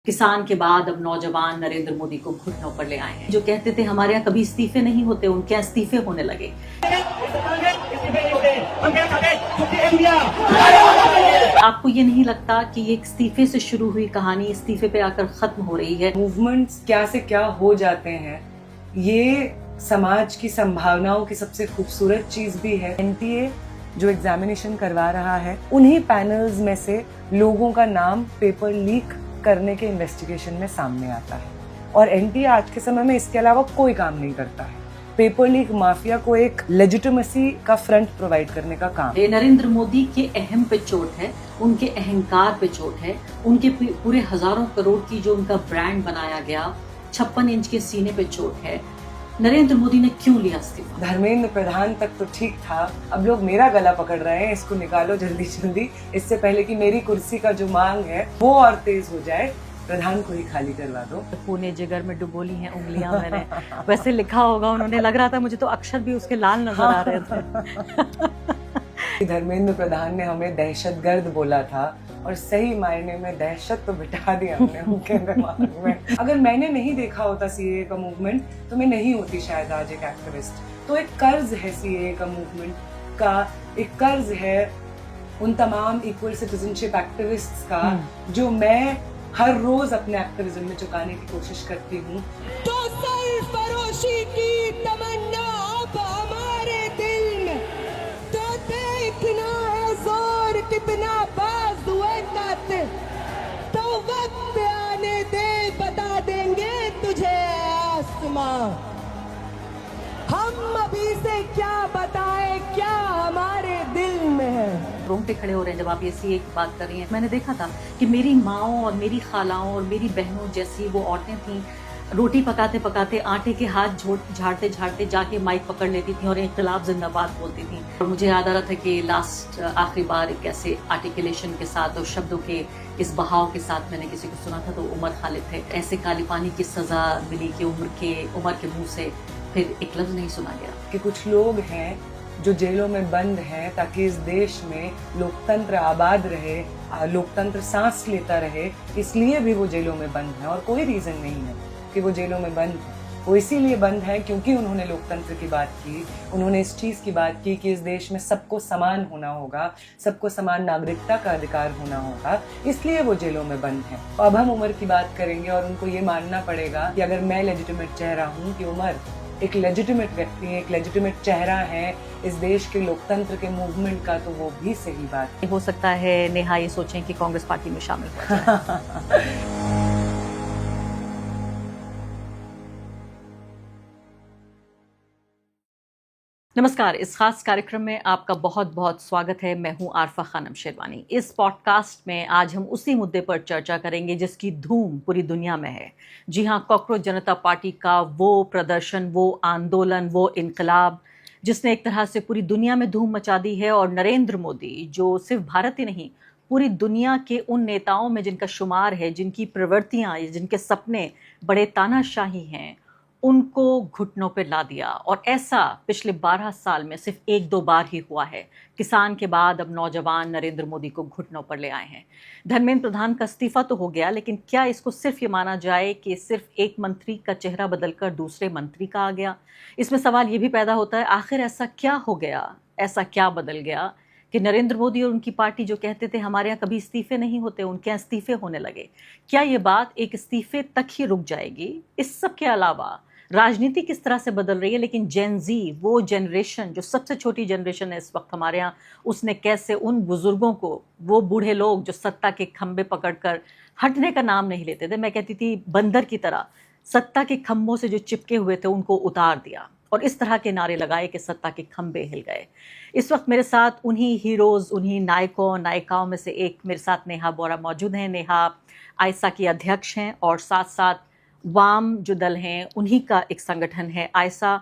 किसान के बाद अब नौजवान नरेंद्र मोदी को घुटनों पर ले आए हैं। जो कहते थे हमारे यहाँ कभी इस्तीफे नहीं होते, उनके यहाँ इस्तीफे होने लगे। आपको ये नहीं लगता कि ये इस्तीफे से शुरू हुई कहानी इस्तीफे पे आकर खत्म हो रही है? मूवमेंट्स क्या से क्या हो जाते हैं, ये समाज की संभावनाओं की सबसे खूबसूरत चीज भी है। एनटीए जो एग्जामिनेशन करवा रहा है, उन्हीं पैनल्स में से लोगों का नाम पेपर लीक करने के इन्वेस्टिगेशन में सामने आता है और एनटीए आज के समय में इसके अलावा कोई काम नहीं करता है। पेपर लीक माफिया को एक लेजिटिमेसी का फ्रंट प्रोवाइड करने का काम। ये नरेंद्र मोदी के अहम पे चोट है, उनके अहंकार पे चोट है, उनके पूरे हजारों करोड़ की जो उनका ब्रांड बनाया गया 56 इंच के सीने पे चोट है। नरेंद्र मोदी ने क्यों लिया इस्तीफा? धर्मेंद्र प्रधान तक तो ठीक था, अब लोग मेरा गला पकड़ रहे हैं, इसको निकालो जल्दी जल्दी, इससे पहले कि मेरी कुर्सी का जो मांग है वो और तेज हो जाए। प्रधान को ही खाली करवा दो। पुणे जिगर में डुबो ली हैं उंगलियां मैंने वैसे लिखा होगा उन्होंने, लग रहा था मुझे तो अक्षर भी उसके लाल नजर आ रहे थे। धर्मेंद्र प्रधान ने हमें दहशतगर्द बोला था और सही मायने में दहशत तो बिठा दी हमने उनके दिमाग में। अगर मैंने नहीं देखा होता सीएए का मूवमेंट तो मैं नहीं होती शायद आज एक एक्टिविस्ट। तो एक कर्ज है सीएए का मूवमेंट का, एक कर्ज है उन तमाम इक्वल सिटीजनशिप एक्टिविस्ट्स का जो मैं हर रोज अपने एक्टिविज्म में चुकाने की कोशिश करती हूँ। तो सरफरोशी की तमन्ना अब हमारे दिल में, तो देखना है जोर कितना बाजू है कातिल, तो वक्त आने दे बता देंगे तुझे आसमां। हम अभी से क्या बताएं क्या हमारे दिल में है। रोंगटे खड़े हो रहे हैं जब आप ये सीए की बात कर रही हैं। मैंने देखा था कि मेरी माओं और मेरी खालाओं और मेरी बहनों जैसी वो औरतें थीं, रोटी पकाते पकाते आटे के हाथ झाड़ते झाड़ते जाके माइक पकड़ लेती थी और इन्कलाब जिंदाबाद बोलती थी। और मुझे याद आ रहा था कि आखिरी बार एक ऐसे आर्टिकुलेशन के साथ और शब्दों के इस बहाव के साथ मैंने किसी को सुना था तो उमर खालिद थे। ऐसे काली पानी की सजा मिली कि उमर के मुंह से फिर एक लफ्ज नहीं सुना गया। कि कुछ लोग हैं जो जेलों में बंद हैं ताकि इस देश में लोकतंत्र आबाद रहे, लोकतंत्र सांस लेता रहे, इसलिए भी वो जेलों में बंद हैं और कोई रीजन नहीं है कि वो जेलों में बंद हैं। वो इसीलिए बंद है क्योंकि उन्होंने लोकतंत्र की बात की, उन्होंने इस चीज की बात की कि इस देश में सबको समान होना होगा, सबको समान नागरिकता का अधिकार होना होगा, इसलिए वो जेलों में बंद हैं। अब हम उमर की बात करेंगे और उनको ये मानना पड़ेगा कि अगर मैं लेजिटिमेट चेहरा हूँ कि उमर एक लेजिटिमेट व्यक्ति है, एक लेजिटिमेट चेहरा है इस देश के लोकतंत्र के मूवमेंट का, तो वो भी सही बात है। हो सकता है नेहा ये सोचें कि कांग्रेस पार्टी में शामिल हो जाए। नमस्कार, इस खास कार्यक्रम में आपका बहुत बहुत स्वागत है। मैं हूं आरफा खानम शेरवानी। इस पॉडकास्ट में आज हम उसी मुद्दे पर चर्चा करेंगे जिसकी धूम पूरी दुनिया में है। जी हां, कॉकरोच जनता पार्टी का वो प्रदर्शन, वो आंदोलन, वो इनकलाब जिसने एक तरह से पूरी दुनिया में धूम मचा दी है। और नरेंद्र मोदी जो सिर्फ भारत ही नहीं पूरी दुनिया के उन नेताओं में जिनका शुमार है, जिनकी प्रवृत्तियां, जिनके सपने बड़े तानाशाही हैं, उनको घुटनों पर ला दिया। और ऐसा पिछले 12 साल में सिर्फ 1-2 बार ही हुआ है। किसान के बाद अब नौजवान नरेंद्र मोदी को घुटनों पर ले आए हैं। धर्मेंद्र प्रधान का इस्तीफा तो हो गया, लेकिन क्या इसको सिर्फ ये माना जाए कि सिर्फ एक मंत्री का चेहरा बदलकर दूसरे मंत्री का आ गया? इसमें सवाल ये भी पैदा होता है, आखिर ऐसा क्या हो गया, ऐसा क्या बदल गया कि नरेंद्र मोदी और उनकी पार्टी जो कहते थे हमारे यहाँ कभी इस्तीफे नहीं होते, उनके यहाँ इस्तीफे होने लगे? क्या ये बात एक इस्तीफे तक ही रुक जाएगी? इस सब के अलावा राजनीति किस तरह से बदल रही है, लेकिन जेन जी, वो जनरेशन जो सबसे छोटी जनरेशन है इस वक्त हमारे यहाँ, उसने कैसे उन बुजुर्गों को, वो बूढ़े लोग जो सत्ता के खंभे पकड़कर हटने का नाम नहीं लेते थे, मैं कहती थी बंदर की तरह सत्ता के खंभों से जो चिपके हुए थे उनको उतार दिया और इस तरह के नारे लगाए कि सत्ता के खंभे हिल गए। इस वक्त मेरे साथ उन्हीं हीरोज, उन्हीं नायिकाओं में से एक मेरे साथ नेहा बोरा मौजूद हैं। नेहा आयसा की अध्यक्ष हैं और साथ साथ वाम जो दल हैं उन्हीं का एक संगठन है आयसा।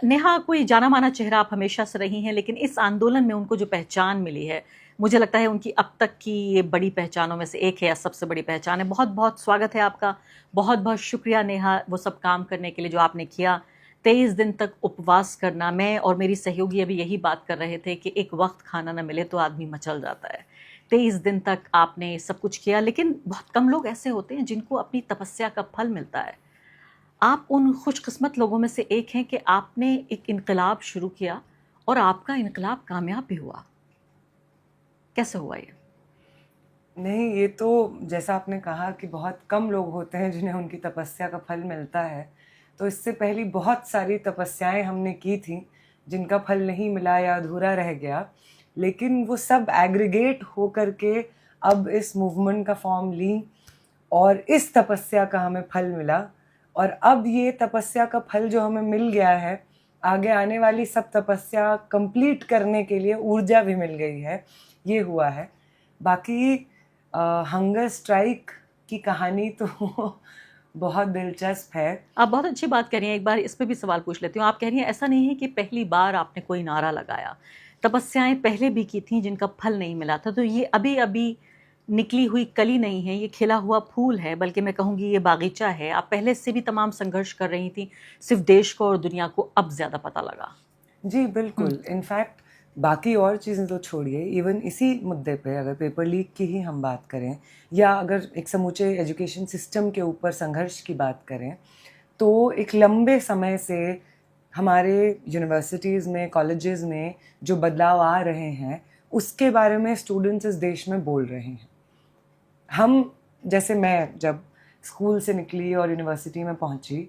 नेहा कोई जाना माना चेहरा आप हमेशा से रही हैं, लेकिन इस आंदोलन में उनको जो पहचान मिली है, मुझे लगता है उनकी अब तक की ये बड़ी पहचानों में से एक है या सबसे बड़ी पहचान है। बहुत बहुत स्वागत है आपका, बहुत बहुत शुक्रिया नेहा वो सब काम करने के लिए जो आपने किया। 23 दिन तक उपवास करना, मैं और मेरी सहयोगी अभी यही बात कर रहे थे कि एक वक्त खाना न मिले तो आदमी मचल जाता है। 23 दिन तक आपने सब कुछ किया, लेकिन बहुत कम लोग ऐसे होते हैं जिनको अपनी तपस्या का फल मिलता है। आप उन खुशकिस्मत लोगों में से एक हैं कि आपने एक इनकलाब शुरू किया और आपका इनकलाब कामयाब भी हुआ। कैसे हुआ ये? नहीं, ये तो जैसा आपने कहा कि बहुत कम लोग होते हैं जिन्हें उनकी तपस्या का फल मिलता है। तो इससे पहले बहुत सारी तपस्याएं हमने की थी जिनका फल नहीं मिला या अधूरा रह गया, लेकिन वो सब एग्रीगेट हो करके अब इस मूवमेंट का फॉर्म ली और इस तपस्या का हमें फल मिला। और अब ये तपस्या का फल जो हमें मिल गया है, आगे आने वाली सब तपस्या कंप्लीट करने के लिए ऊर्जा भी मिल गई है, ये हुआ है। बाकी हंगर स्ट्राइक की कहानी तो बहुत दिलचस्प है। आप बहुत अच्छी बात कर रही हैं। एक बार इस पे भी सवाल पूछ लेती हूँ। आप कह रही हैं ऐसा नहीं है कि पहली बार आपने कोई नारा लगाया, तपस्याएं पहले भी की थी जिनका फल नहीं मिला था। तो ये अभी अभी निकली हुई कली नहीं है, ये खिला हुआ फूल है, बल्कि मैं कहूँगी ये बागीचा है। आप पहले से भी तमाम संघर्ष कर रही थी, सिर्फ देश को और दुनिया को अब ज़्यादा पता लगा। जी बिल्कुल। इनफैक्ट बाकी और चीज़ें तो छोड़िए, इवन इसी मुद्दे पे अगर पेपर लीक की ही हम बात करें या अगर एक समूचे एजुकेशन सिस्टम के ऊपर संघर्ष की बात करें, तो एक लंबे समय से हमारे यूनिवर्सिटीज़ में, कॉलेजेस में जो बदलाव आ रहे हैं उसके बारे में स्टूडेंट्स इस देश में बोल रहे हैं। मैं जब स्कूल से निकली और यूनिवर्सिटी में पहुंची,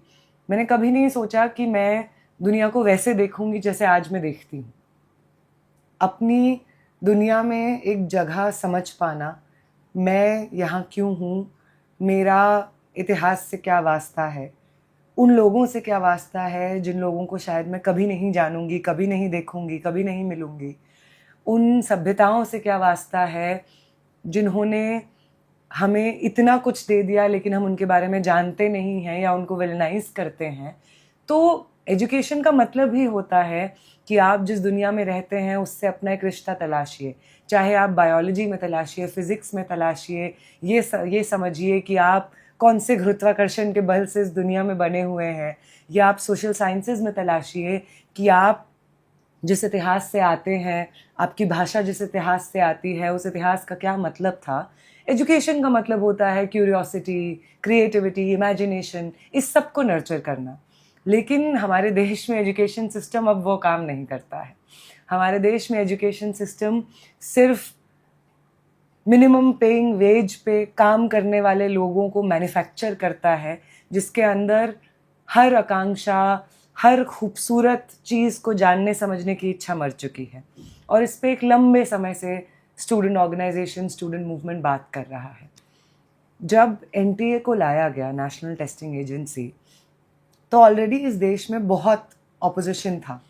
मैंने कभी नहीं सोचा कि मैं दुनिया को वैसे देखूंगी जैसे आज मैं देखती हूँ। अपनी दुनिया में एक जगह समझ पाना, मैं यहाँ क्यों हूँ, मेरा इतिहास से क्या वास्ता है, उन लोगों से क्या वास्ता है जिन लोगों को शायद मैं कभी नहीं जानूंगी, कभी नहीं देखूंगी, कभी नहीं मिलूंगी, उन सभ्यताओं से क्या वास्ता है जिन्होंने हमें इतना कुछ दे दिया लेकिन हम उनके बारे में जानते नहीं हैं या उनको विलेनाइज करते हैं। तो एजुकेशन का मतलब ही होता है कि आप जिस दुनिया में रहते हैं उससे अपना एक रिश्ता तलाशिए, चाहे आप बायोलॉजी में तलाशिए, फिजिक्स में तलाशिए, ये समझिए कि आप कौन से गुरुत्वाकर्षण के बल से इस दुनिया में बने हुए हैं, या आप सोशल साइंसेज में तलाशिए कि आप जिस इतिहास से आते हैं, आपकी भाषा जिस इतिहास से आती है, उस इतिहास का क्या मतलब था। एजुकेशन का मतलब होता है क्यूरियोसिटी, क्रिएटिविटी, इमेजिनेशन, इस सब को नर्चर करना। लेकिन हमारे देश में एजुकेशन सिस्टम अब वो काम नहीं करता है। हमारे देश में एजुकेशन सिस्टम सिर्फ मिनिमम पेइंग वेज पे काम करने वाले लोगों को मैन्युफैक्चर करता है, जिसके अंदर हर आकांक्षा, हर खूबसूरत चीज़ को जानने समझने की इच्छा मर चुकी है। और इस पे एक लंबे समय से स्टूडेंट ऑर्गेनाइजेशन, स्टूडेंट मूवमेंट बात कर रहा है। जब एनटीए को लाया गया, नेशनल टेस्टिंग एजेंसी, तो ऑलरेडी इस देश में बहुत ऑपोजिशन था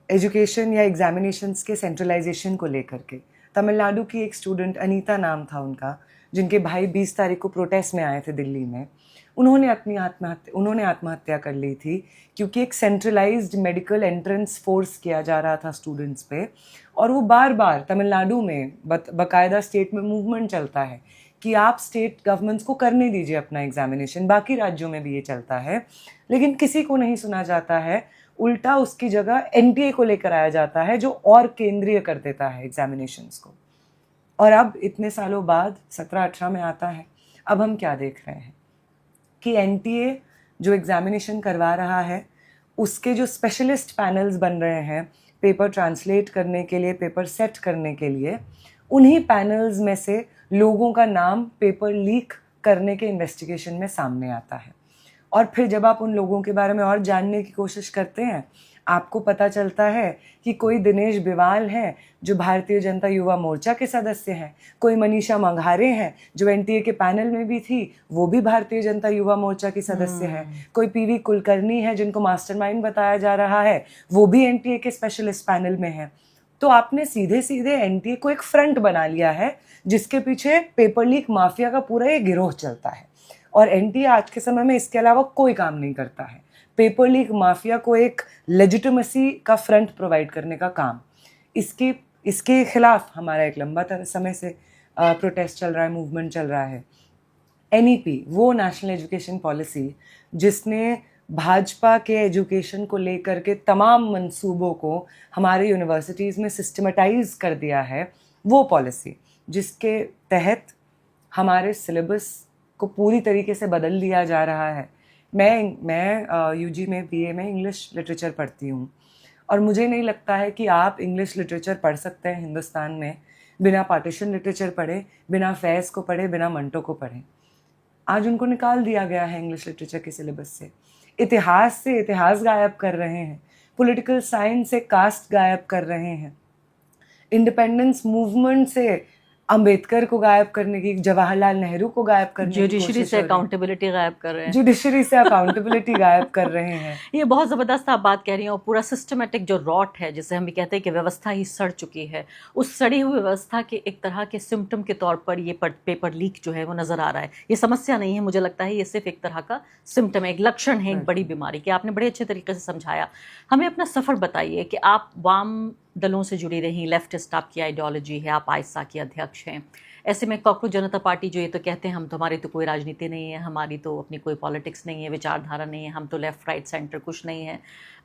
एजुकेशन या एग्जामिनेशंस के सेंट्रलाइजेशन को लेकर के। तमिलनाडु की एक स्टूडेंट, अनीता नाम था उनका, जिनके भाई 20 तारीख को प्रोटेस्ट में आए थे दिल्ली में, उन्होंने आत्महत्या कर ली थी क्योंकि एक सेंट्रलाइज्ड मेडिकल एंट्रेंस फोर्स किया जा रहा था स्टूडेंट्स पे। और वो बार बार तमिलनाडु में बाकायदा स्टेट में मूवमेंट चलता है कि आप स्टेट गवर्नमेंट्स को करने दीजिए अपना एग्जामिनेशन। बाकी राज्यों में भी ये चलता है, लेकिन किसी को नहीं सुना जाता है। उल्टा उसकी जगह एनटीए को लेकर आया जाता है, जो और केंद्रीय कर देता है एग्जामिनेशंस को। और अब इतने सालों बाद 17-18 में आता है, अब हम क्या देख रहे हैं कि एनटीए जो एग्जामिनेशन करवा रहा है, उसके जो स्पेशलिस्ट पैनल्स बन रहे हैं पेपर ट्रांसलेट करने के लिए, पेपर सेट करने के लिए, उन्हीं पैनल्स में से लोगों का नाम पेपर लीक करने के इन्वेस्टिगेशन में सामने आता है। और फिर जब आप उन लोगों के बारे में और जानने की कोशिश करते हैं, आपको पता चलता है कि कोई दिनेश बिवाल हैं जो भारतीय जनता युवा मोर्चा के सदस्य हैं, कोई मनीषा मंघारे हैं जो एनटीए के पैनल में भी थी, वो भी भारतीय जनता युवा मोर्चा की सदस्य हैं, कोई पीवी कुलकर्णी है जिनको मास्टरमाइंड बताया जा रहा है, वो भी एनटीए के स्पेशलिस्ट पैनल में हैं। तो आपने सीधे सीधे एनटीए को एक फ्रंट बना लिया है जिसके पीछे पेपर लीक माफिया का पूरा ये गिरोह चलता है। और एनटीए आज के समय में इसके अलावा कोई काम नहीं करता है, पेपर लीक माफिया को एक लेजिटिमेसी का फ्रंट प्रोवाइड करने का काम। इसके खिलाफ हमारा एक लंबा समय से प्रोटेस्ट चल रहा है, मूवमेंट चल रहा है। एनईपी, वो नेशनल एजुकेशन पॉलिसी जिसने भाजपा के एजुकेशन को लेकर के तमाम मंसूबों को हमारे यूनिवर्सिटीज़ में सिस्टमेटाइज कर दिया है, वो पॉलिसी जिसके तहत हमारे सिलेबस को पूरी तरीके से बदल दिया जा रहा है। मैं यूजी में बीए में इंग्लिश लिटरेचर पढ़ती हूँ और मुझे नहीं लगता है कि आप इंग्लिश लिटरेचर पढ़ सकते हैं हिंदुस्तान में बिना पार्टीशन लिटरेचर पढ़े, बिना फैज़ को पढ़े, बिना मंटो को पढ़े। आज उनको निकाल दिया गया है इंग्लिश लिटरेचर के सिलेबस से इतिहास गायब कर रहे हैं, पॉलिटिकल साइंस से कास्ट गायब कर रहे हैं, इंडिपेंडेंस मूवमेंट से अंबेडकर को गायब करने की, जवाहरलाल नेहरू को गायब करने की जुडिशरी से अकाउंटेबिलिटी गायब कर रहे हैं, जुडिशरी से अकाउंटेबिलिटी गायब कर रहे हैं। ये बहुत ज़बरदस्त आप बात कह रही हैं। और पूरा सिस्टमेटिक जो रॉट है, जिसे हम भी कहते हैं कि व्यवस्था ही सड़ चुकी है, उस सड़ी हुई व्यवस्था के एक तरह के सिम्टम के तौर पर ये पेपर लीक जो है वो नज़र आ रहा है। ये समस्या नहीं है, मुझे लगता है ये सिर्फ एक तरह का सिम्टम है, एक लक्षण है एक बड़ी बीमारी की। आपने बड़े अच्छे तरीके से समझाया। हमें अपना सफ़र बताइए कि आप वाम दलों से जुड़ी रही, लेफ्टिस्ट आपकी आइडियोलॉजी है, आप आइसा की अध्यक्ष हैं। ऐसे में कॉकरोच जनता पार्टी जो ये तो कहते हैं हम तो, हमारी तो कोई राजनीति नहीं है, हमारी तो अपनी कोई पॉलिटिक्स नहीं है, विचारधारा नहीं है, हम तो लेफ़्ट राइट सेंटर कुछ नहीं है,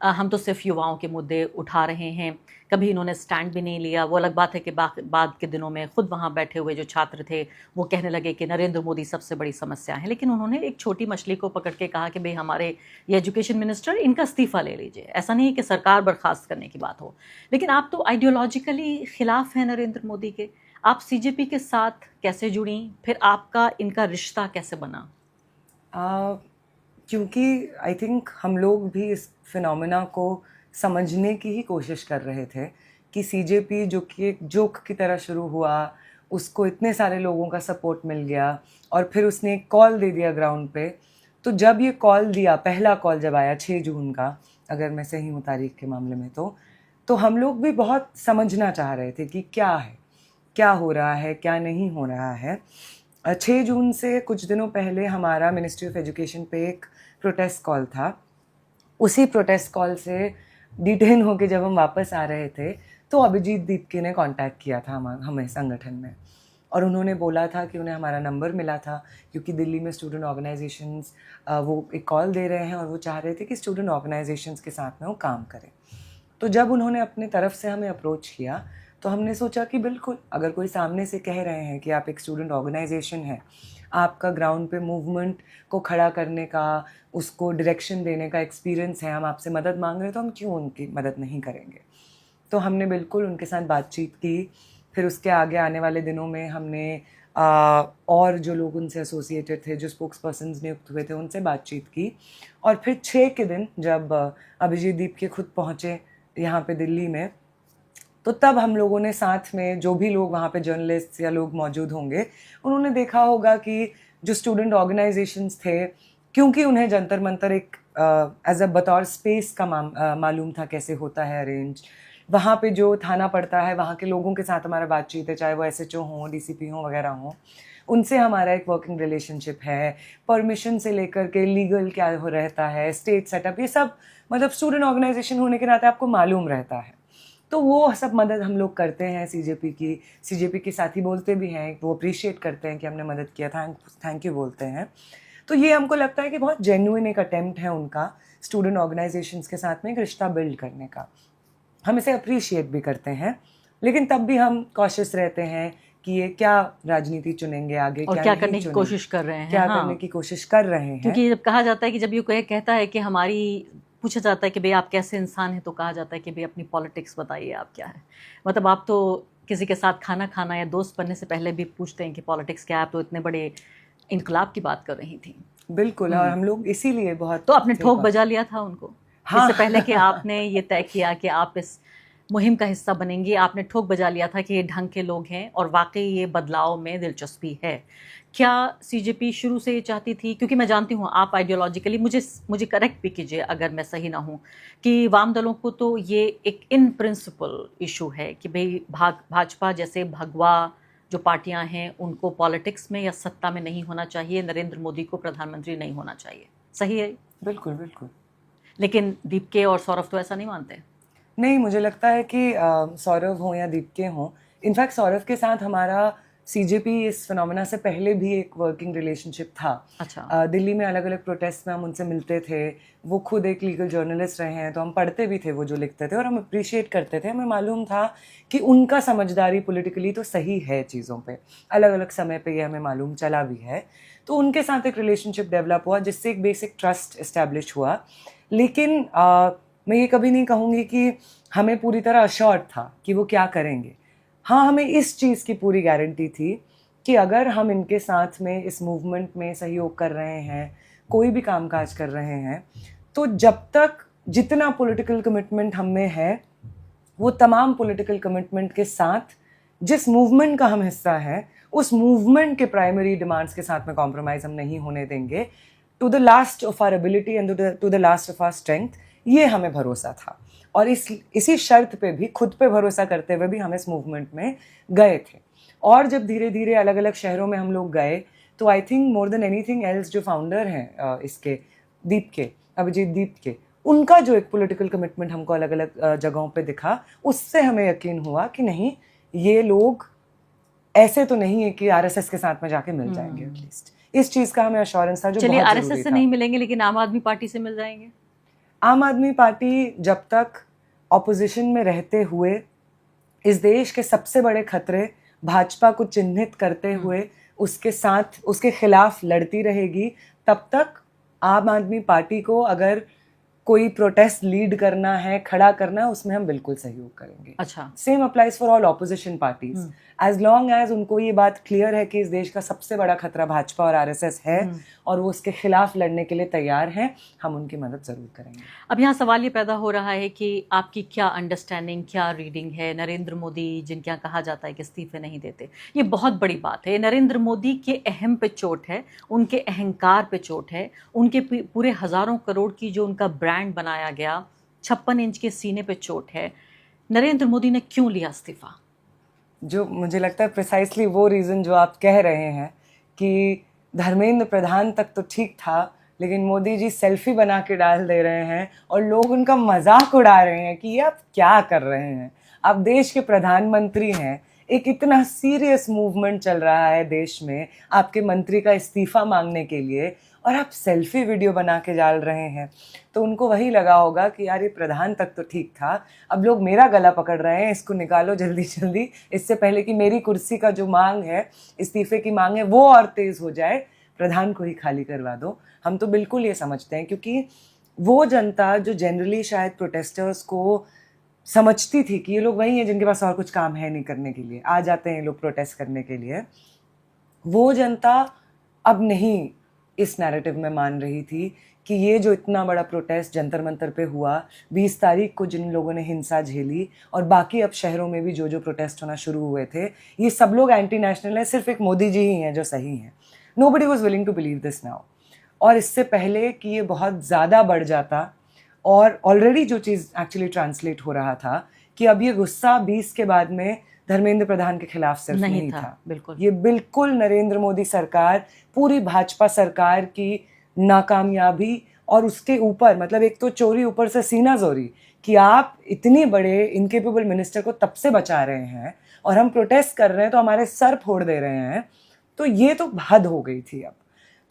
हम तो सिर्फ युवाओं के मुद्दे उठा रहे हैं। कभी इन्होंने स्टैंड भी नहीं लिया। वो अलग बात है कि बाद के दिनों में खुद वहाँ बैठे हुए जो छात्र थे वो कहने लगे कि नरेंद्र मोदी सबसे बड़ी समस्या है, लेकिन उन्होंने एक छोटी मछली को पकड़ के कहा कि भाई हमारे ये एजुकेशन मिनिस्टर, इनका इस्तीफ़ा ले लीजिए। ऐसा नहीं है कि सरकार बर्खास्त करने की बात हो, लेकिन आप तो आइडियोलॉजिकली ख़िलाफ़ हैं नरेंद्र मोदी के। आप सीजेपी के साथ कैसे जुड़ी, फिर आपका इनका रिश्ता कैसे बना? क्योंकि आई थिंक हम लोग भी इस फिनोमेना को समझने की ही कोशिश कर रहे थे कि सीजेपी जो कि एक जोक की तरह शुरू हुआ, उसको इतने सारे लोगों का सपोर्ट मिल गया और फिर उसने एक कॉल दे दिया ग्राउंड पे। तो जब ये कॉल दिया, पहला कॉल जब आया 6 जून का, अगर मैं सही हूँ तारीख के मामले में, तो हम लोग भी बहुत समझना चाह रहे थे कि क्या है, क्या हो रहा है, क्या नहीं हो रहा है। 6 जून से कुछ दिनों पहले हमारा मिनिस्ट्री ऑफ एजुकेशन पे एक प्रोटेस्ट कॉल था। उसी प्रोटेस्ट कॉल से डिटेन होके जब हम वापस आ रहे थे तो अभिजीत दीपके ने कांटेक्ट किया था हमें संगठन में, और उन्होंने बोला था कि उन्हें हमारा नंबर मिला था क्योंकि दिल्ली में स्टूडेंट ऑर्गेनाइजेशंस वो एक कॉल दे रहे हैं और वो चाह रहे थे कि स्टूडेंट ऑर्गेनाइजेशंस के साथ में वो काम करें। तो जब उन्होंने अपने तरफ से हमें अप्रोच किया तो हमने सोचा कि बिल्कुल, अगर कोई सामने से कह रहे हैं कि आप एक स्टूडेंट ऑर्गेनाइजेशन है, आपका ग्राउंड पे मूवमेंट को खड़ा करने का, उसको डायरेक्शन देने का एक्सपीरियंस है, हम आपसे मदद मांग रहे हैं, तो हम क्यों उनकी मदद नहीं करेंगे। तो हमने बिल्कुल उनके साथ बातचीत की। फिर उसके आगे आने वाले दिनों में हमने और जो लोग उनसे एसोसिएटेड थे, जो स्पोक्स पर्सन्स नियुक्त हुए थे, उनसे बातचीत की। और फिर 6 के दिन जब अभिजीत दीपके खुद पहुँचे यहाँ पे दिल्ली में, तो तब हम लोगों ने साथ में, जो भी लोग वहाँ पे जर्नलिस्ट या लोग मौजूद होंगे, उन्होंने देखा होगा कि जो स्टूडेंट ऑर्गेनाइजेशंस थे, क्योंकि उन्हें जंतर मंतर एक एज अ बतौर स्पेस का मालूम था कैसे होता है अरेंज, वहाँ पे जो थाना पड़ता है वहाँ के लोगों के साथ हमारा बातचीत है, चाहे वो SHO हों, DCP हों वगैरह हों, उनसे हमारा एक वर्किंग रिलेशनशिप है। परमिशन से लेकर के लीगल क्या हो रहता है, स्टेट सेटअप, ये सब मतलब स्टूडेंट ऑर्गेनाइजेशन होने के नाते आपको मालूम रहता है। तो वो सब मदद हम लोग करते हैं सीजेपी के साथी बोलते भी हैं, वो अप्रिशिएट करते हैं कि हमने मदद किया, थैंक यू बोलते हैं। तो ये हमको लगता है कि बहुत जेन्युइन एक अटेम्प्ट है उनका स्टूडेंट ऑर्गेनाइजेशंस के साथ में एक रिश्ता बिल्ड करने का। हम इसे अप्रिशिएट भी करते हैं, लेकिन तब भी हम कॉशियस रहते हैं कि ये क्या राजनीति चुनेंगे आगे, और क्या करने की कोशिश कर रहे हैं, क्या करने की कोशिश कर रहे हैं। क्योंकि जब कहा जाता है कि जब ये कोई कहता है कि हमारी, पूछा जाता है कि भाई आप कैसे इंसान हैं, तो कहा जाता है कि भाई अपनी पॉलिटिक्स बताइए, आप क्या है। मतलब आप तो किसी के साथ खाना खाना या दोस्त बनने से पहले भी पूछते हैं कि पॉलिटिक्स क्या है। आप तो इतने बड़े इनकलाब की बात कर रही थी। बिल्कुल, और हम लोग इसीलिए बहुत, तो आपने ठोक बजा लिया था उनको, हाँ। इससे पहले कि आपने ये तय किया कि आप इस मुहिम का हिस्सा बनेंगी, आपने ठोक बजा लिया था कि ये ढंग के लोग हैं और वाकई ये बदलाव में दिलचस्पी है। क्या सीजेपी शुरू से ये चाहती थी, क्योंकि मैं जानती हूँ आप आइडियोलॉजिकली, मुझे करेक्ट भी कीजिए अगर मैं सही ना हूँ, कि वाम दलों को तो ये एक इन प्रिंसिपल इशू है कि भाई भाजपा जैसे भगवा जो पार्टियां हैं उनको पॉलिटिक्स में या सत्ता में नहीं होना चाहिए, नरेंद्र मोदी को प्रधानमंत्री नहीं होना चाहिए। सही है? बिल्कुल बिल्कुल। लेकिन दीपके और सौरभ तो ऐसा नहीं मानते। नहीं, मुझे लगता है कि सौरभ हो या दीपके हों, इनफैक्ट सौरभ के साथ हमारा CJP इस फिनोमेना से पहले भी एक वर्किंग रिलेशनशिप था। अच्छा। दिल्ली में अलग अलग प्रोटेस्ट में हम उनसे मिलते थे, वो खुद एक लीगल जर्नलिस्ट रहे हैं, तो हम पढ़ते भी थे वो जो लिखते थे और हम अप्रिशिएट करते थे। हमें मालूम था कि उनका समझदारी पॉलिटिकली तो सही है चीज़ों पे, अलग अलग समय पे ये हमें मालूम चला भी है। तो उनके साथ एक रिलेशनशिप डेवलप हुआ जिससे एक बेसिक ट्रस्ट इस्टेब्लिश हुआ। लेकिन मैं ये कभी नहीं कहूँगी कि हमें पूरी तरह अश्योर्ड था कि वो क्या करेंगे। हाँ, हमें इस चीज़ की पूरी गारंटी थी कि अगर हम इनके साथ में इस मूवमेंट में सहयोग कर रहे हैं, कोई भी कामकाज कर रहे हैं, तो जब तक जितना पॉलिटिकल कमिटमेंट हम में है, वो तमाम पॉलिटिकल कमिटमेंट के साथ जिस मूवमेंट का हम हिस्सा हैं, उस मूवमेंट के प्राइमरी डिमांड्स के साथ में कॉम्प्रोमाइज़ हम नहीं होने देंगे, to the last of our ability and to the last of our strength. ये हमें भरोसा था और इसी शर्त पे भी, खुद पे भरोसा करते हुए भी हम इस मूवमेंट में गए थे। और जब धीरे धीरे अलग अलग शहरों में हम लोग गए, तो I think more than anything else जो फाउंडर हैं इसके, दीप के, अभिजीत दीप के, उनका जो एक पॉलिटिकल कमिटमेंट हमको अलग अलग जगहों पे दिखा, उससे हमें यकीन हुआ कि नहीं, ये लोग ऐसे तो नहीं है कि RSS के साथ में जाके मिल जाएंगे। एटलीस्ट इस चीज़ का हमें एश्योरेंस था जो चलिए, बहुत RSS जरूरी से था। नहीं मिलेंगे लेकिन आम आदमी पार्टी से मिल जाएंगे। आम आदमी पार्टी जब तक ऑपोजिशन में रहते हुए इस देश के सबसे बड़े खतरे भाजपा को चिन्हित करते हुए उसके साथ, उसके खिलाफ लड़ती रहेगी, तब तक आम आदमी पार्टी को अगर कोई प्रोटेस्ट लीड करना है, खड़ा करना है, उसमें हम बिल्कुल सहयोग करेंगे। अच्छा। Same applies for all opposition parties. As long as उनको ये बात क्लियर है कि इस देश का सबसे बड़ा खतरा भाजपा और RSS है और वो उसके खिलाफ लड़ने के लिए तैयार हैं, हम उनकी मदद जरूर करेंगे। अब यहाँ सवाल ये पैदा हो रहा है कि आपकी क्या अंडरस्टैंडिंग, क्या रीडिंग है नरेंद्र मोदी, जिनके यहाँ कहा जाता है कि इस्तीफे नहीं देते। ये बहुत बड़ी बात है। नरेंद्र मोदी के अहम पे चोट है, उनके अहंकार पे चोट है, उनके पूरे हज़ारों करोड़ की जो उनका ब्रांड बनाया गया, 56 इंच के सीने पे चोट है। नरेंद्र मोदी ने क्यों लिया इस्तीफा? जो मुझे लगता है प्रिसाइसली वो रीज़न जो आप कह रहे हैं कि धर्मेंद्र प्रधान तक तो ठीक था, लेकिन मोदी जी सेल्फी बना के डाल दे रहे हैं और लोग उनका मजाक उड़ा रहे हैं कि ये आप क्या कर रहे हैं। आप देश के प्रधानमंत्री हैं, एक इतना सीरियस मूवमेंट चल रहा है देश में आपके मंत्री का इस्तीफा मांगने के लिए, और आप सेल्फी वीडियो बना के डाल रहे हैं। तो उनको वही लगा होगा कि यार ये प्रधान तक तो ठीक था, अब लोग मेरा गला पकड़ रहे हैं, इसको निकालो जल्दी जल्दी, इससे पहले कि मेरी कुर्सी का जो मांग है, इस्तीफे की मांग है, वो और तेज़ हो जाए, प्रधान को ही खाली करवा दो। हम तो बिल्कुल ये समझते हैं, क्योंकि वो जनता जो जनरली शायद प्रोटेस्टर्स को समझती थी कि ये लोग वही हैं जिनके पास और कुछ काम है नहीं करने के लिए, आ जाते हैं लोग प्रोटेस्ट करने के लिए, वो जनता अब नहीं इस नैरेटिव में मान रही थी कि ये जो इतना बड़ा प्रोटेस्ट जंतर मंतर पे हुआ 20 तारीख को, जिन लोगों ने हिंसा झेली, और बाकी अब शहरों में भी जो जो प्रोटेस्ट होना शुरू हुए थे, ये सब लोग एंटी नेशनल हैं, सिर्फ एक मोदी जी ही हैं जो सही हैं। Nobody was willing to believe this now. और इससे पहले कि ये बहुत ज़्यादा बढ़ जाता, और ऑलरेडी जो चीज़ एक्चुअली ट्रांसलेट हो रहा था कि अब ये गुस्सा 20 के बाद में धर्मेंद्र प्रधान के खिलाफ सिर्फ नहीं था, बिल्कुल ये बिल्कुल नरेंद्र मोदी सरकार, पूरी भाजपा सरकार की नाकामयाबी, और उसके ऊपर मतलब एक तो चोरी, ऊपर से सीना जोरी कि आप इतनी बड़े इनकेपेबल मिनिस्टर को तब से बचा रहे हैं और हम प्रोटेस्ट कर रहे हैं तो हमारे सर फोड़ दे रहे हैं। तो ये तो हद हो गई थी। अब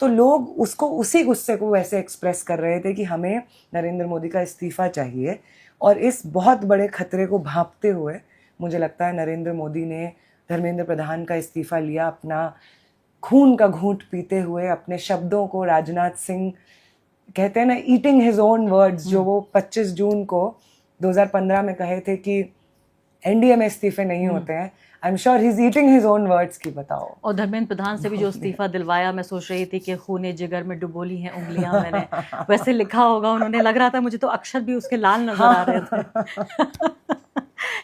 तो लोग उसको, उसी गुस्से को वैसे एक्सप्रेस कर रहे थे कि हमें नरेंद्र मोदी का इस्तीफा चाहिए। और इस बहुत बड़े खतरे को भांपते हुए मुझे लगता है नरेंद्र मोदी ने धर्मेंद्र प्रधान का इस्तीफा लिया, अपना खून का घूंट पीते हुए, अपने शब्दों को, राजनाथ सिंह कहते हैं ना, ईटिंग हिज ओन वर्ड्स, जो वो 25 जून को 2015 में कहे थे कि एनडीए में इस्तीफे नहीं होते हैं, I am sure he is eating his own words की बताओ। और धर्मेंद्र प्रधान से भी जो इस्तीफा दिलवाया, मैं सोच रही थी कि खूने जिगर में डुबोली हैं उंगलियां मैंने, वैसे लिखा होगा उन्होंने, लग रहा था मुझे तो अक्षर भी उसके लाल नजर आ रहे थे।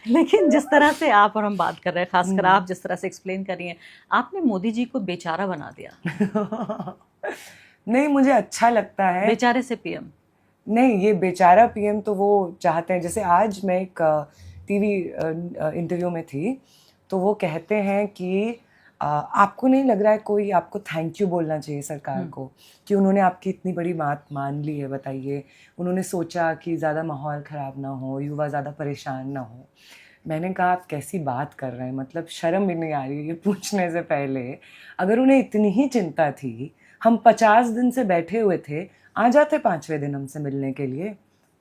लेकिन जिस तरह से आप और हम बात कर रहे हैं, खासकर आप जिस तरह से एक्सप्लेन कर रही हैं, आपने मोदी जी को बेचारा बना दिया। नहीं, मुझे अच्छा लगता है। बेचारे से पीएम नहीं, ये बेचारा पीएम तो वो चाहते हैं। जैसे आज मैं एक टीवी इंटरव्यू में थी, तो वो कहते हैं कि आपको नहीं लग रहा है कोई आपको थैंक यू बोलना चाहिए सरकार को कि उन्होंने आपकी इतनी बड़ी बात मान ली है। बताइए, उन्होंने सोचा कि ज़्यादा माहौल ख़राब ना हो, युवा ज़्यादा परेशान ना हो। मैंने कहा आप कैसी बात कर रहे हैं, मतलब शर्म भी नहीं आ रही है ये पूछने से पहले। अगर उन्हें इतनी ही चिंता थी, हम 50 दिन से बैठे हुए थे, आ जाते 5वें दिन हमसे मिलने के लिए।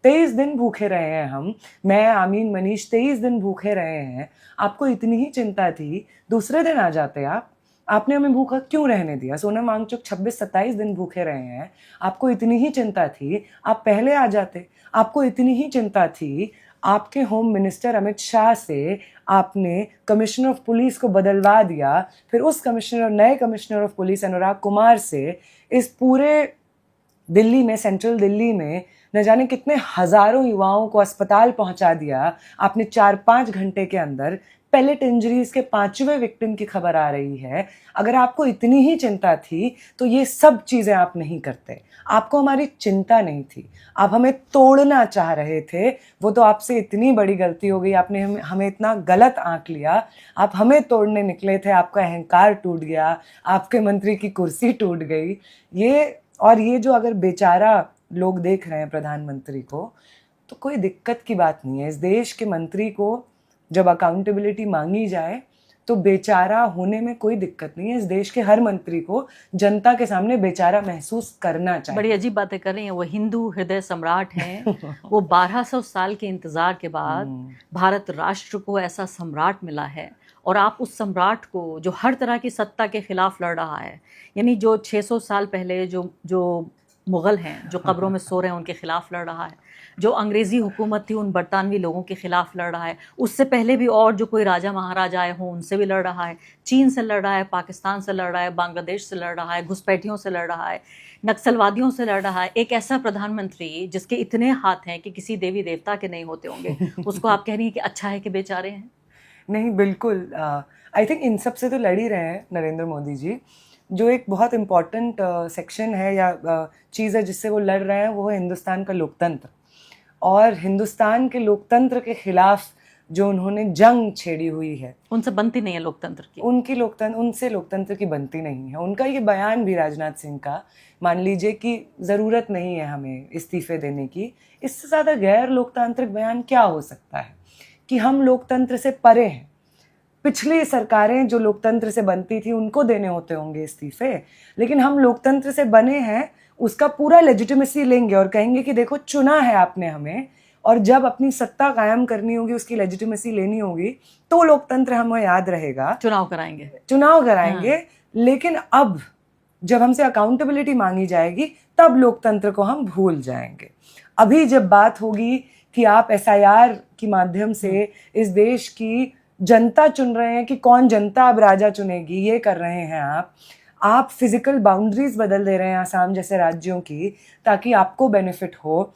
23 दिन भूखे रहे हैं हम, मैं आमीन मनीष 23 दिन भूखे रहे हैं। आपको इतनी ही चिंता थी, दूसरे दिन आ जाते आप। आपने हमें भूखा क्यों रहने दिया? सोनम वांगचुक 26-27 दिन भूखे रहे हैं। आपको इतनी ही चिंता थी, आप पहले आ जाते। आपको इतनी ही चिंता थी, आपके होम मिनिस्टर अमित शाह से आपने कमिश्नर ऑफ पुलिस को बदलवा दिया, फिर उस कमिश्नर और नए कमिश्नर ऑफ पुलिस अनुराग कुमार से इस पूरे दिल्ली में, सेंट्रल दिल्ली में न जाने कितने हजारों युवाओं को अस्पताल पहुंचा दिया आपने 4-5 घंटे के अंदर। पैलेट इंजरीज के 5वें विक्टिम की खबर आ रही है। अगर आपको इतनी ही चिंता थी तो ये सब चीजें आप नहीं करते। आपको हमारी चिंता नहीं थी, आप हमें तोड़ना चाह रहे थे। वो तो आपसे इतनी बड़ी गलती हो गई, आपने हमें इतना गलत आंक लिया। आप हमें तोड़ने निकले थे, आपका अहंकार टूट गया, आपके मंत्री की कुर्सी टूट गई। ये जो अगर बेचारा लोग देख रहे हैं प्रधानमंत्री को, तो कोई दिक्कत की बात नहीं है। इस देश के मंत्री को जब अकाउंटेबिलिटी मांगी जाए तो बेचारा होने में कोई दिक्कत नहीं है। इस देश के हर मंत्री को जनता के सामने बेचारा महसूस करना चाहिए। बड़ी अजीब बातें कर रही हैं। वो हिंदू हृदय सम्राट हैं। वो 1200 साल के इंतजार के बाद भारत राष्ट्र को ऐसा सम्राट मिला है, और आप उस सम्राट को जो हर तरह की सत्ता के खिलाफ लड़ रहा है, यानी जो 600 साल पहले जो मुग़ल हैं जो कब्रों में सो रहे हैं उनके खिलाफ लड़ रहा है, जो अंग्रेज़ी हुकूमत थी उन बरतानवी लोगों के खिलाफ लड़ रहा है, उससे पहले भी और जो कोई राजा महाराजा आए हों उनसे भी लड़ रहा है, चीन से लड़ रहा है, पाकिस्तान से लड़ रहा है, बांग्लादेश से लड़ रहा है, घुसपैठियों से लड़ रहा है, नक्सलवादियों से लड़ रहा है। एक ऐसा प्रधानमंत्री जिसके इतने हाथ हैं कि किसी देवी देवता के नहीं होते होंगे, उसको आप कह रही हैं कि अच्छा है कि बेचारे हैं? नहीं, बिल्कुल। आई थिंक इन सब से तो लड़ ही रहे हैं नरेंद्र मोदी जी। जो एक बहुत इम्पॉर्टेंट सेक्शन है या चीज़ है जिससे वो लड़ रहे हैं, वो है हिंदुस्तान का लोकतंत्र। और हिंदुस्तान के लोकतंत्र के खिलाफ जो उन्होंने जंग छेड़ी हुई है, उनसे बनती नहीं है लोकतंत्र की। उनसे लोकतंत्र की बनती नहीं है। उनका ये बयान भी राजनाथ सिंह का, मान लीजिए कि ज़रूरत नहीं है हमें इस्तीफे देने की, इससे ज़्यादा गैर लोकतांत्रिक बयान क्या हो सकता है कि हम लोकतंत्र से परे हैं। पिछली सरकारें जो लोकतंत्र से बनती थी उनको देने होते होंगे इस्तीफे, लेकिन हम लोकतंत्र से बने हैं, उसका पूरा लेजिटिमेसी लेंगे और कहेंगे कि देखो चुना है आपने हमें, और जब अपनी सत्ता कायम करनी होगी, उसकी लेजिटिमेसी लेनी होगी, तो लोकतंत्र हमें याद रहेगा, चुनाव कराएंगे। हाँ। लेकिन अब जब हमसे अकाउंटेबिलिटी मांगी जाएगी तब लोकतंत्र को हम भूल जाएंगे। अभी जब बात होगी कि आप SIR की माध्यम से इस देश की जनता चुन रहे हैं कि कौन जनता अब राजा चुनेगी, ये कर रहे हैं आप फिजिकल बाउंड्रीज बदल दे रहे हैं आसाम जैसे राज्यों की ताकि आपको बेनिफिट हो।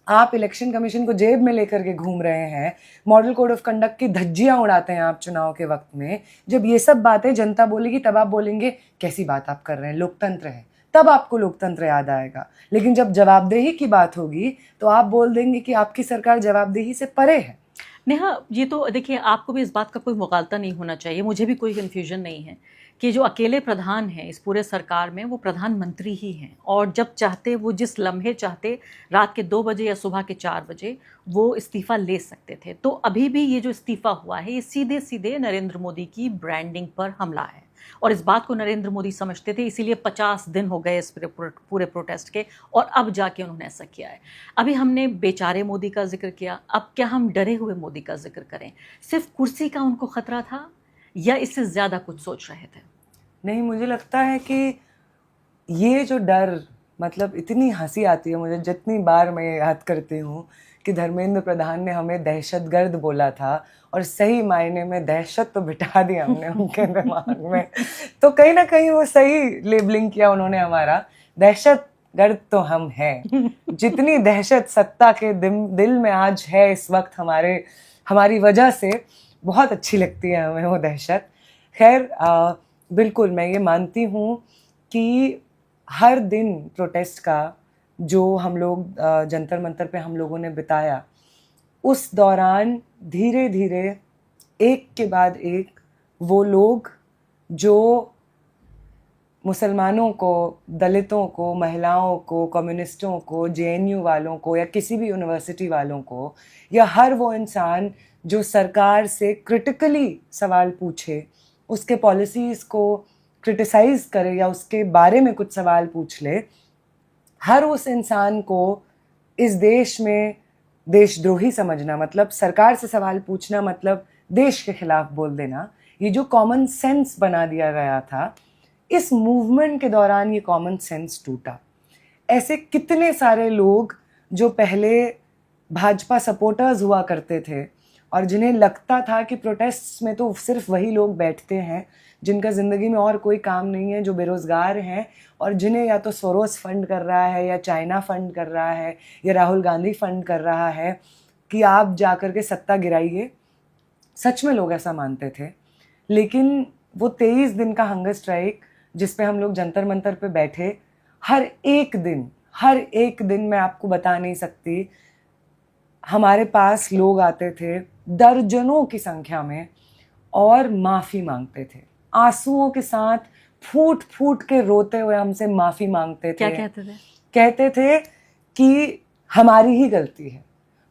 आप इलेक्शन कमीशन को जेब में लेकर के घूम रहे हैं, मॉडल कोड ऑफ कंडक्ट की धज्जियां उड़ाते हैं आप चुनाव के वक्त में। जब ये सब बातें जनता बोलेगी तब आप बोलेंगे कैसी बात आप कर रहे हैं, लोकतंत्र है, तब आपको लोकतंत्र याद आएगा। लेकिन जब जवाबदेही की बात होगी तो आप बोल देंगे कि आपकी सरकार जवाबदेही से परे है। नेहा, ये तो देखिए, आपको भी इस बात का कोई मुगालता नहीं होना चाहिए, मुझे भी कोई कन्फ्यूजन नहीं है कि जो अकेले प्रधान हैं इस पूरे सरकार में वो प्रधानमंत्री ही हैं, और जब चाहते, वो जिस लम्हे चाहते, रात के 2 बजे या सुबह के 4 बजे वो इस्तीफ़ा ले सकते थे। तो अभी भी ये जो इस्तीफ़ा हुआ है ये सीधे सीधे नरेंद्र मोदी की ब्रांडिंग पर हमला है, और इस बात को नरेंद्र मोदी समझते थे, इसीलिए 50 दिन हो गए इस पूरे प्रोटेस्ट के, और अब जाके उन्होंने ऐसा किया है। अभी हमने बेचारे मोदी का जिक्र किया, अब क्या हम डरे हुए मोदी का जिक्र करें? सिर्फ कुर्सी का उनको खतरा था या इससे ज़्यादा कुछ सोच रहे थे? नहीं, मुझे लगता है कि ये जो डर, मतलब इतनी हंसी आती है मुझे जितनी बार मैं याद करती हूँ कि धर्मेंद्र प्रधान ने हमें दहशतगर्द बोला था, और सही मायने में दहशत तो बिठा दी हमने उनके दिमाग में। तो कहीं ना कहीं वो सही लेबलिंग किया उन्होंने हमारा, दहशतगर्द तो हम हैं। जितनी दहशत सत्ता के दिल में आज है इस वक्त हमारी वजह से, बहुत अच्छी लगती है हमें वो दहशत। खैर, बिल्कुल मैं ये मानती हूँ कि हर दिन प्रोटेस्ट का जो हम लोग जंतर मंतर पे हम लोगों ने बिताया, उस दौरान धीरे धीरे एक के बाद एक वो लोग जो मुसलमानों को, दलितों को, महिलाओं को, कम्युनिस्टों को, जेएनयू वालों को या किसी भी यूनिवर्सिटी वालों को, या हर वो इंसान जो सरकार से क्रिटिकली सवाल पूछे, उसके पॉलिसीज़ को क्रिटिसाइज़ करे या उसके बारे में कुछ सवाल पूछ ले, हर उस इंसान को इस देश में देशद्रोही समझना, मतलब सरकार से सवाल पूछना मतलब देश के खिलाफ बोल देना, ये जो कॉमन सेंस बना दिया गया था, इस मूवमेंट के दौरान ये कॉमन सेंस टूटा। ऐसे कितने सारे लोग जो पहले भाजपा सपोर्टर्स हुआ करते थे और जिन्हें लगता था कि प्रोटेस्ट्स में तो सिर्फ वही लोग बैठते हैं जिनका ज़िंदगी में और कोई काम नहीं है, जो बेरोज़गार हैं और जिन्हें या तो सोरोस फंड कर रहा है या चाइना फंड कर रहा है या राहुल गांधी फंड कर रहा है कि आप जा कर के सत्ता गिराइए। सच में लोग ऐसा मानते थे। लेकिन वो 23 दिन का हंगर स्ट्राइक जिस पे हम लोग जंतर मंतर पे बैठे, हर एक दिन मैं आपको बता नहीं सकती, हमारे पास लोग आते थे दर्जनों की संख्या में और माफ़ी मांगते थे, आंसुओं के साथ फूट फूट के रोते हुए हमसे माफ़ी मांगते थे। क्या कहते थे? कहते थे कि हमारी ही गलती है,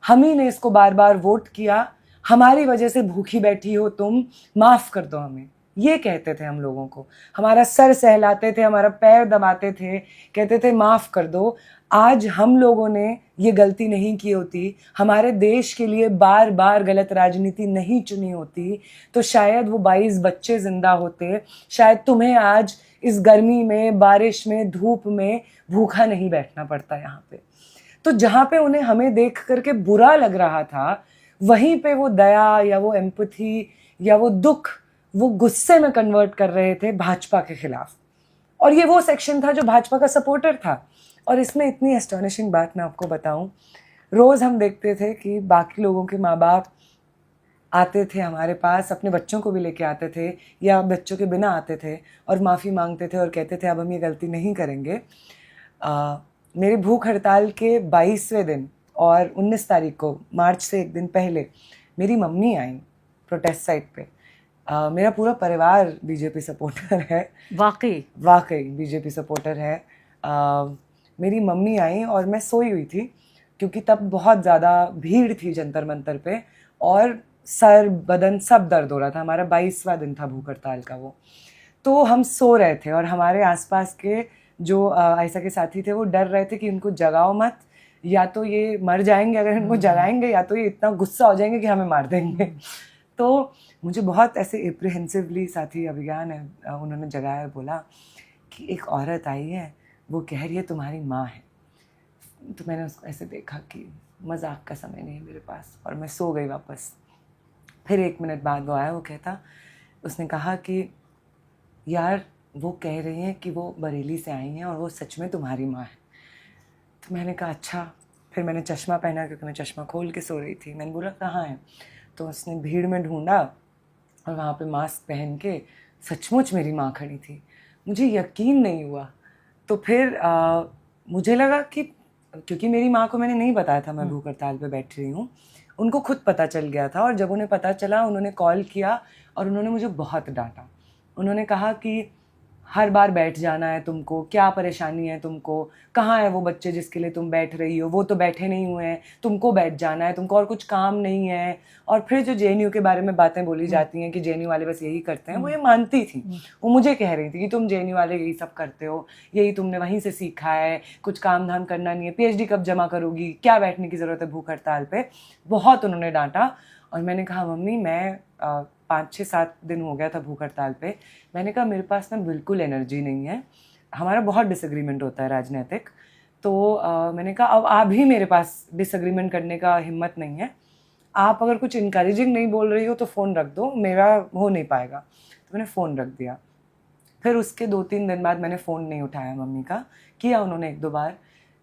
हम ही ने इसको बार बार वोट किया, हमारी वजह से भूखी बैठी हो तुम, माफ़ कर दो हमें। ये कहते थे हम लोगों को, हमारा सर सहलाते थे, हमारा पैर दबाते थे, कहते थे माफ़ कर दो। आज हम लोगों ने ये गलती नहीं की होती, हमारे देश के लिए बार बार गलत राजनीति नहीं चुनी होती, तो शायद वो 22 बच्चे ज़िंदा होते, शायद तुम्हें आज इस गर्मी में, बारिश में, धूप में भूखा नहीं बैठना पड़ता यहाँ पे। तो जहाँ पे उन्हें हमें देख करके बुरा लग रहा था, वहीं पे वो दया या वो एम्पैथी या वो दुख वो गुस्से में कन्वर्ट कर रहे थे भाजपा के खिलाफ। और ये वो सेक्शन था जो भाजपा का सपोर्टर था। और इसमें इतनी एस्टोनिशिंग बात मैं आपको बताऊं, रोज़ हम देखते थे कि बाकी लोगों के माँ बाप आते थे हमारे पास, अपने बच्चों को भी लेके आते थे या बच्चों के बिना आते थे और माफ़ी मांगते थे और कहते थे अब हम ये गलती नहीं करेंगे। मेरी भूख हड़ताल के 22वें दिन और 19 तारीख को, मार्च से एक दिन पहले, मेरी मम्मी आई प्रोटेस्ट साइट पे। मेरा पूरा परिवार बीजेपी सपोर्टर है। वाकई बीजेपी सपोर्टर है। मेरी मम्मी आई और मैं सोई हुई थी क्योंकि तब बहुत ज़्यादा भीड़ थी जंतर मंतर पे और सर बदन सब दर्द हो रहा था। हमारा 22वां दिन था भूख हड़ताल का वो। तो हम सो रहे थे और हमारे आसपास के जो आयशा के साथी थे वो डर रहे थे कि इनको जगाओ मत, या तो ये मर जाएंगे अगर इनको जगाएंगे, या तो ये इतना गुस्सा हो जाएंगे कि हमें मार देंगे। तो मुझे बहुत ऐसे एप्रीहेंसिवली साथी अभिज्ञान है, उन्होंने जगाया, बोला कि एक औरत आई है, वो कह रही है तुम्हारी माँ है। तो मैंने उसको ऐसे देखा कि मजाक का समय नहीं है मेरे पास, और मैं सो गई वापस। फिर 1 मिनट बाद वो आया, वो कहता, उसने कहा कि यार वो कह रही हैं कि वो बरेली से आई हैं और वो सच में तुम्हारी माँ है। तो मैंने कहा अच्छा। फिर मैंने चश्मा पहना क्योंकि मैं चश्मा खोल के सो रही थी। मैंने बोला कहाँ है? तो उसने भीड़ में ढूंढा और वहाँ पे मास्क पहन के सचमुच मेरी माँ खड़ी थी। मुझे यकीन नहीं हुआ। तो फिर मुझे लगा कि क्योंकि मेरी माँ को मैंने नहीं बताया था मैं भूख हड़ताल पे बैठ रही हूँ, उनको खुद पता चल गया था। और जब उन्हें पता चला उन्होंने कॉल किया और उन्होंने मुझे बहुत डांटा। उन्होंने कहा कि हर बार बैठ जाना है तुमको, क्या परेशानी है तुमको, कहाँ है वो बच्चे जिसके लिए तुम बैठ रही हो, वो तो बैठे नहीं हुए हैं, तुमको बैठ जाना है, तुमको और कुछ काम नहीं है। और फिर जो जेएनयू के बारे में बातें बोली जाती हैं कि जेएनयू वाले बस यही करते हैं, वो ये मानती थी। वो मुझे कह रही थी कि तुम जेएनयू वाले यही सब करते हो, यही तुमने वहीं से सीखा है, कुछ काम धाम करना नहीं है, पीएचडी कब जमा करोगी, क्या बैठने की ज़रूरत है भूख हड़ताल पे। बहुत उन्होंने डांटा। और मैंने कहा मम्मी मैं 5-6-7 दिन हो गया था भूख हड़ताल पे, मैंने कहा मेरे पास ना बिल्कुल एनर्जी नहीं है, हमारा बहुत डिसएग्रीमेंट होता है राजनीतिक। तो मैंने कहा अब आप ही मेरे पास डिसएग्रीमेंट करने का हिम्मत नहीं है, आप अगर कुछ इनकरेजिंग नहीं बोल रही हो तो फ़ोन रख दो, मेरा हो नहीं पाएगा। तो मैंने फ़ोन रख दिया। फिर उसके 2-3 दिन बाद मैंने फ़ोन नहीं उठाया मम्मी का, किया उन्होंने 1-2 बार,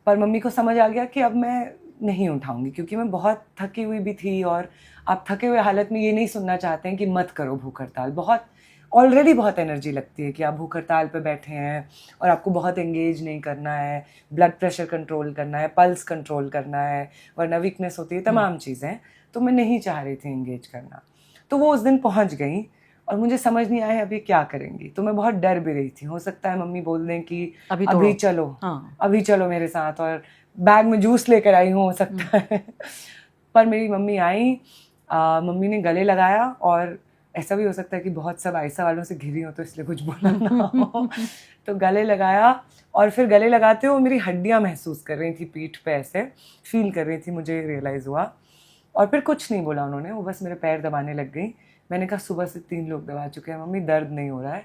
पर मम्मी को समझ आ गया कि अब मैं नहीं उठाऊंगी क्योंकि मैं बहुत थकी हुई भी थी। और आप थके हुए हालत में ये नहीं सुनना चाहते हैं कि मत करो भूख हड़ताल। बहुत ऑलरेडी बहुत एनर्जी लगती है कि आप भूख हड़ताल पे बैठे हैं और आपको बहुत एंगेज नहीं करना है, ब्लड प्रेशर कंट्रोल करना है, पल्स कंट्रोल करना है, वरना वीकनेस होती है, तमाम चीज़ें। तो मैं नहीं चाह रही थी एंगेज करना। तो वो उस दिन पहुंच गई और मुझे समझ नहीं आया अभी क्या करेंगी। तो मैं बहुत डर भी रही थी, हो सकता है मम्मी बोल दें कि अभी चलो, हाँ। अभी चलो मेरे साथ, और बैग में जूस लेकर आई हूँ, हो सकता है। पर मेरी मम्मी आई, मम्मी ने गले लगाया, और ऐसा भी हो सकता है कि बहुत सब आयशा वालों से घिरी हो तो इसलिए कुछ बोला ना हो। तो गले लगाया, और फिर गले लगाते हुए मेरी हड्डियां महसूस कर रही थी पीठ पे, ऐसे फील कर रही थी, मुझे रियलाइज़ हुआ। और फिर कुछ नहीं बोला उन्होंने, वो बस मेरे पैर दबाने लग गई। मैंने कहा सुबह से 3 लोग दबा चुके हैं मम्मी, दर्द नहीं हो रहा है।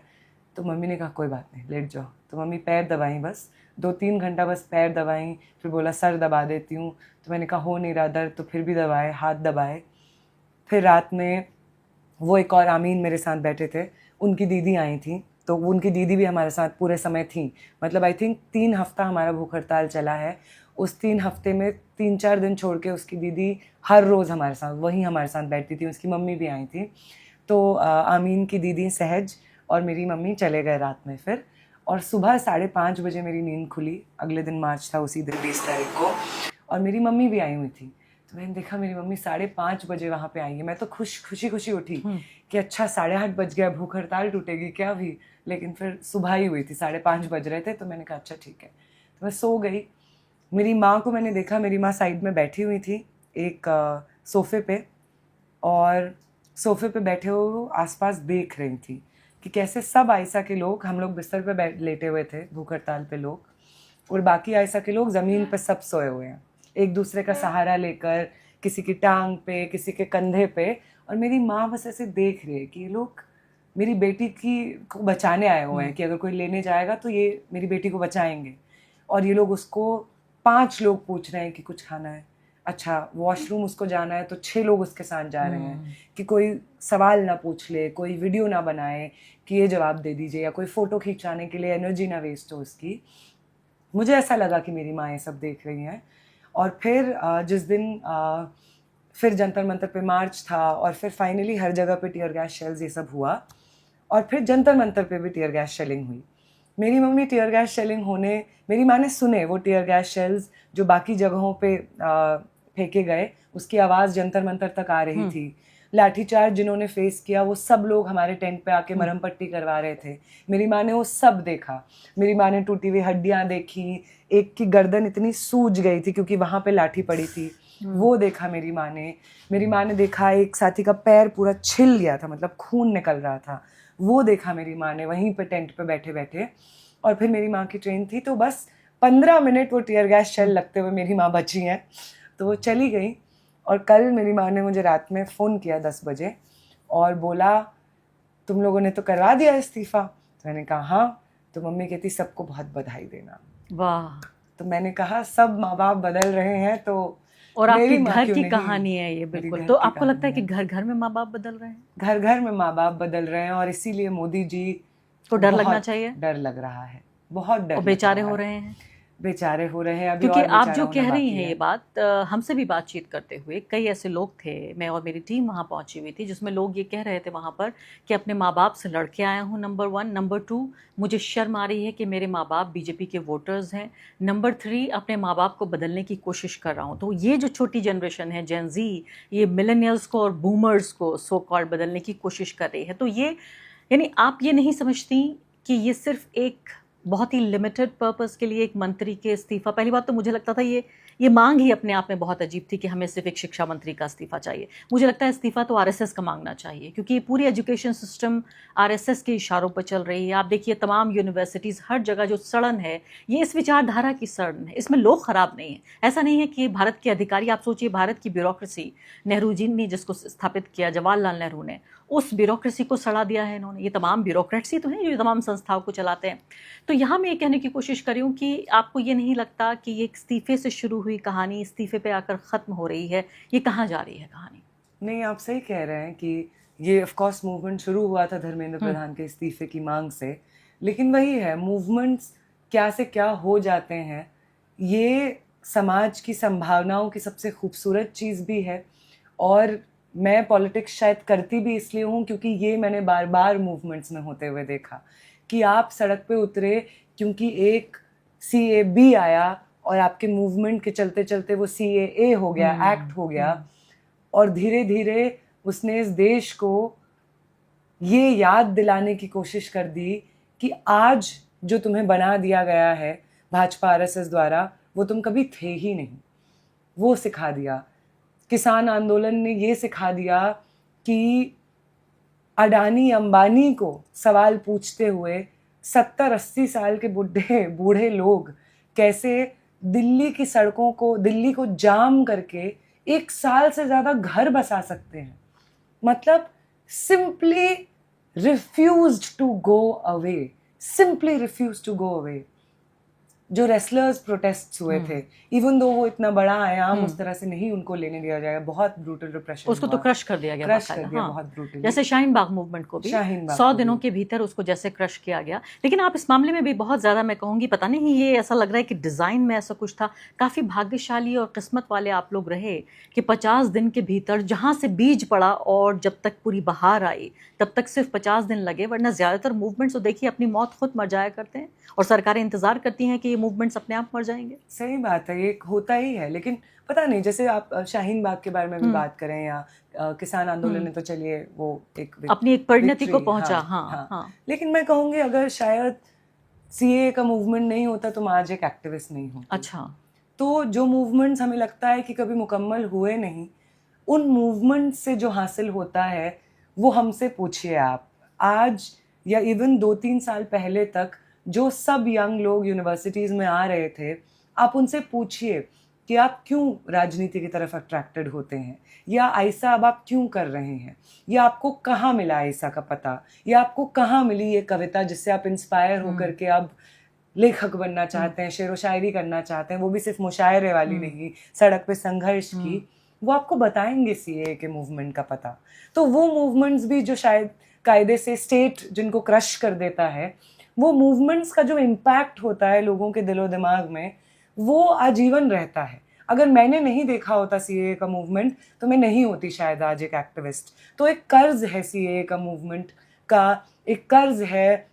तो मम्मी ने कहा कोई बात नहीं, लेट जाओ। तो मम्मी पैर दबाई, बस 2-3 घंटा बस पैर दबाई। फिर बोला सर दबा देती हूँ, तो मैंने कहा हो नहीं रहा दर्द, तो फिर भी दबाए, हाथ दबाए। फिर रात में वो एक और आमीन मेरे साथ बैठे थे, उनकी दीदी आई थी, तो उनकी दीदी भी हमारे साथ पूरे समय थी। मतलब आई थिंक 3 हफ्ता हमारा भूख हड़ताल चला है। उस 3 हफ्ते में 3-4 दिन छोड़ के उसकी दीदी हर रोज़ हमारे साथ, वही हमारे साथ बैठती थी। उसकी मम्मी भी आई थी। तो आमीन की दीदी सहज और मेरी मम्मी चले गए रात में फिर, और सुबह 5:30 बजे मेरी नींद खुली। अगले दिन मार्च था, उसी दिन 20 तारीख को, और मेरी मम्मी भी आई हुई थी। तो मैंने देखा मेरी मम्मी 5:30 बजे वहाँ पे आई है। मैं तो खुशी उठी कि अच्छा 8:30 बज गया, भूख हड़ताल टूटेगी क्या भी। लेकिन फिर सुबह ही हुई थी, 5:30 बज रहे थे। तो मैंने कहा अच्छा ठीक है, तो मैं सो गई। मेरी माँ को मैंने देखा, मेरी माँ साइड में बैठी हुई थी एक सोफे पे, और सोफे पे बैठे हुए आसपास देख रही थी कि कैसे सब आयशा के लोग, हम लोग बिस्तर पे लेटे हुए थे भूख हड़ताल पे लोग, और बाकी आयशा के लोग ज़मीन पे सब सोए हुए हैं, एक दूसरे का सहारा लेकर, किसी की टांग पे, किसी के कंधे पे। और मेरी माँ बस ऐसे देख रही है कि ये लोग मेरी बेटी को बचाने आए हुए हैं, कि अगर कोई लेने जाएगा तो ये मेरी बेटी को बचाएंगे। और ये लोग उसको, 5 लोग पूछ रहे हैं कि कुछ खाना है, अच्छा वॉशरूम उसको जाना है तो 6 लोग उसके साथ जा रहे हैं कि कोई सवाल ना पूछ ले, कोई वीडियो ना बनाए कि ये जवाब दे दीजिए, या कोई फ़ोटो खिंचाने के लिए एनर्जी ना वेस्ट हो उसकी। मुझे ऐसा लगा कि मेरी माँ ये सब देख रही हैं। और फिर जिस दिन फिर जंतर मंतर पे मार्च था, और फिर फाइनली हर जगह पे टीयर गैस शेल्स ये सब हुआ, और फिर जंतर मंतर पे भी टीयर गैस शेलिंग हुई। मेरी मम्मी टीयर गैस शेलिंग होने, मेरी माँ ने सुने वो टीयर गैस शेल्स जो बाकी जगहों पे फेंके गए, उसकी आवाज़ जंतर मंतर तक आ रही थी। लाठीचार्ज जिन्होंने फेस किया वो सब लोग हमारे टेंट पे आके मरहम पट्टी करवा रहे थे। मेरी माँ ने वो सब देखा। मेरी माँ ने टूटी हुई हड्डियाँ देखी, एक की गर्दन इतनी सूज गई थी क्योंकि वहाँ पे लाठी पड़ी थी, वो देखा मेरी माँ ने। मेरी माँ ने देखा एक साथी का पैर पूरा छिल गया था, मतलब खून निकल रहा था, वो देखा मेरी माँ ने वहीं पे टेंट पे बैठे बैठे। और फिर मेरी माँ की ट्रेन थी, तो बस 15 मिनट वो टीयर गैस शेल लगते हुए मेरी माँ बची हैं, तो वो चली गई। और कल मेरी माँ ने मुझे रात में फ़ोन किया 10 बजे और बोला तुम लोगों ने तो करवा दिया इस्तीफ़ा। तो मैंने कहा हाँ। तो मम्मी कहती सबको बहुत बधाई देना। वाह। तो मैंने कहा सब माँ बाप बदल रहे हैं, तो और आपके मेरी माँ घर क्यों की नहीं? कहानी है ये, मेरी बिल्कुल। घर तो की आपको लगता है कि कहानी घर घर में माँ बाप बदल रहे हैं? घर घर में माँ बाप बदल रहे हैं, और इसीलिए मोदी जी को डर लगना बहुत चाहिए। डर लग रहा है, बहुत डर और लग बेचारे रहा हो है। रहे हैं। बेचारे हो रहे हैं अभी, क्योंकि और आप बेचारा जो होना कह रही बाकी हैं है। ये बात, हमसे भी बातचीत करते हुए कई ऐसे लोग थे, मैं और मेरी टीम वहाँ पहुँची हुई थी, जिसमें लोग ये कह रहे थे वहाँ पर कि अपने माँ बाप से लड़के आया हूँ, नंबर 1, नंबर 2 मुझे शर्म आ रही है कि मेरे माँ बाप बीजेपी के वोटर्स हैं, नंबर 3 अपने माँ बाप को बदलने की कोशिश कर रहा हूँ। तो ये जो छोटी जनरेशन है जेन ज़ी, ये मिलेनियल्स को और बूमर्स को सो कॉल्ड बदलने की कोशिश कर रही है। तो ये, यानी आप ये नहीं समझती कि ये सिर्फ एक बहुत ही लिमिटेड पर्पस के लिए एक मंत्री के इस्तीफा, पहली बात तो मुझे लगता था ये मांग ही अपने आप में बहुत अजीब थी कि हमें सिर्फ एक शिक्षा मंत्री का इस्तीफा चाहिए। मुझे लगता है इस्तीफा तो आरएसएस का मांगना चाहिए, क्योंकि ये पूरी एजुकेशन सिस्टम आरएसएस के इशारों पर चल रही है। आप देखिए तमाम यूनिवर्सिटीज़, हर जगह जो सड़न है ये इस विचारधारा की सड़न है, इसमें लोग खराब नहीं है। ऐसा नहीं है कि भारत के अधिकारी, आप सोचिए भारत की ब्यूरोक्रेसी, नेहरू जी ने जिसको स्थापित किया, जवाहरलाल नेहरू ने, उस ब्यूरोक्रेसी को सड़ा दिया है इन्होंने। ये तमाम ब्यूरोक्रेट्स ही तो हैं जो तमाम संस्थाओं को चलाते हैं। तो यहाँ मैं ये कहने की कोशिश कर रही हूँ कि आपको ये नहीं लगता कि ये इस्तीफे से शुरू हुई कहानी इस्तीफे पे आकर ख़त्म हो रही है, ये कहाँ जा रही है कहानी? नहीं, आप सही कह रहे हैं कि ये ऑफ कोर्स मूवमेंट शुरू हुआ था धर्मेंद्र प्रधान के इस्तीफे की मांग से, लेकिन वही है, मूवमेंट्स क्या से क्या हो जाते हैं, ये समाज की संभावनाओं की सबसे खूबसूरत चीज़ भी है। और मैं पॉलिटिक्स शायद करती भी इसलिए हूँ क्योंकि ये मैंने बार बार मूवमेंट्स में होते हुए देखा कि आप सड़क पे उतरे क्योंकि एक CAB आया और आपके मूवमेंट के चलते चलते वो CAA हो गया, एक्ट हो गया, और धीरे धीरे उसने इस देश को ये याद दिलाने की कोशिश कर दी कि आज जो तुम्हें बना दिया गया है भाजपा आरएसएस द्वारा, वो तुम कभी थे ही नहीं। वो सिखा दिया। किसान आंदोलन ने ये सिखा दिया कि अडानी अंबानी को सवाल पूछते हुए 70-80 साल के बूढ़े लोग कैसे दिल्ली की सड़कों को, दिल्ली को जाम करके 1 साल से ज्यादा घर बसा सकते हैं। मतलब simply refused to go away, simply refused to go away। जो रेसलर्स प्रोटेस्ट्स हुए थे, इवन दो वो इतना बड़ा आयाम उस तरह से नहीं उनको लेने दिया जाएगा, बहुत ब्रूटल रिप्रेशन उसको तो क्रश कर दिया गया, क्रश कर दिया बहुत ब्रूटल। जैसे शाहीन बाग मूवमेंट को भी 100 दिनों के भीतर उसको जैसे क्रश किया गया। लेकिन आप इस मामले में भी बहुत ज्यादा, मैं कहूंगी, पता नहीं ये ऐसा लग रहा है कि डिजाइन में ऐसा कुछ था, काफी भाग्यशाली और किस्मत वाले आप लोग रहे कि 50 दिन के भीतर जहां से बीज पड़ा और जब तक पूरी बहार आई तब तक सिर्फ 50 दिन लगे, वरना ज्यादातर मूवमेंट्स तो देखिए अपनी मौत खुद मर जाया करते हैं और सरकारें इंतजार करती हैं कि ये मूवमेंट्स अपने आप मर जाएंगे। सही बात है, ये होता ही है। लेकिन पता नहीं, जैसे आप शाहीन बाग के बारे में भी बात करें या किसान आंदोलन ने तो चलिए वो अपनी एक परिणति को पहुंचा। हाँ। लेकिन मैं कहूंगी अगर शायद सीए का मूवमेंट नहीं होता तो मैं आज एक एक्टिविस्ट नहीं हूँ। अच्छा। तो जो मूवमेंट्स हमें लगता है कि कभी मुकम्मल हुए नहीं, उन मूवमेंट से जो हासिल होता है वो हमसे पूछिए आप। आज या इवन 2-3 साल पहले तक जो सब यंग लोग यूनिवर्सिटीज़ में आ रहे थे, आप उनसे पूछिए कि आप क्यों राजनीति की तरफ अट्रैक्टेड होते हैं, या आयशा अब आप क्यों कर रहे हैं, या आपको कहाँ मिला आयशा का पता, या आपको कहाँ मिली ये कविता जिससे आप इंस्पायर होकर के अब लेखक बनना चाहते हैं, शेर व शायरी करना चाहते हैं, वो भी सिर्फ मुशायरे वाली नहीं, सड़क पे संघर्ष की। वो आपको बताएंगे सीए के मूवमेंट का पता। तो वो मूवमेंट्स भी जो शायद कायदे से स्टेट जिनको क्रश कर देता है, वो मूवमेंट्स का जो इम्पैक्ट होता है लोगों के दिलो दिमाग में, वो आजीवन रहता है। अगर मैंने नहीं देखा होता सीए का मूवमेंट तो मैं नहीं होती शायद आज एक एक्टिविस्ट। तो एक कर्ज है सीए का मूवमेंट का, एक कर्ज है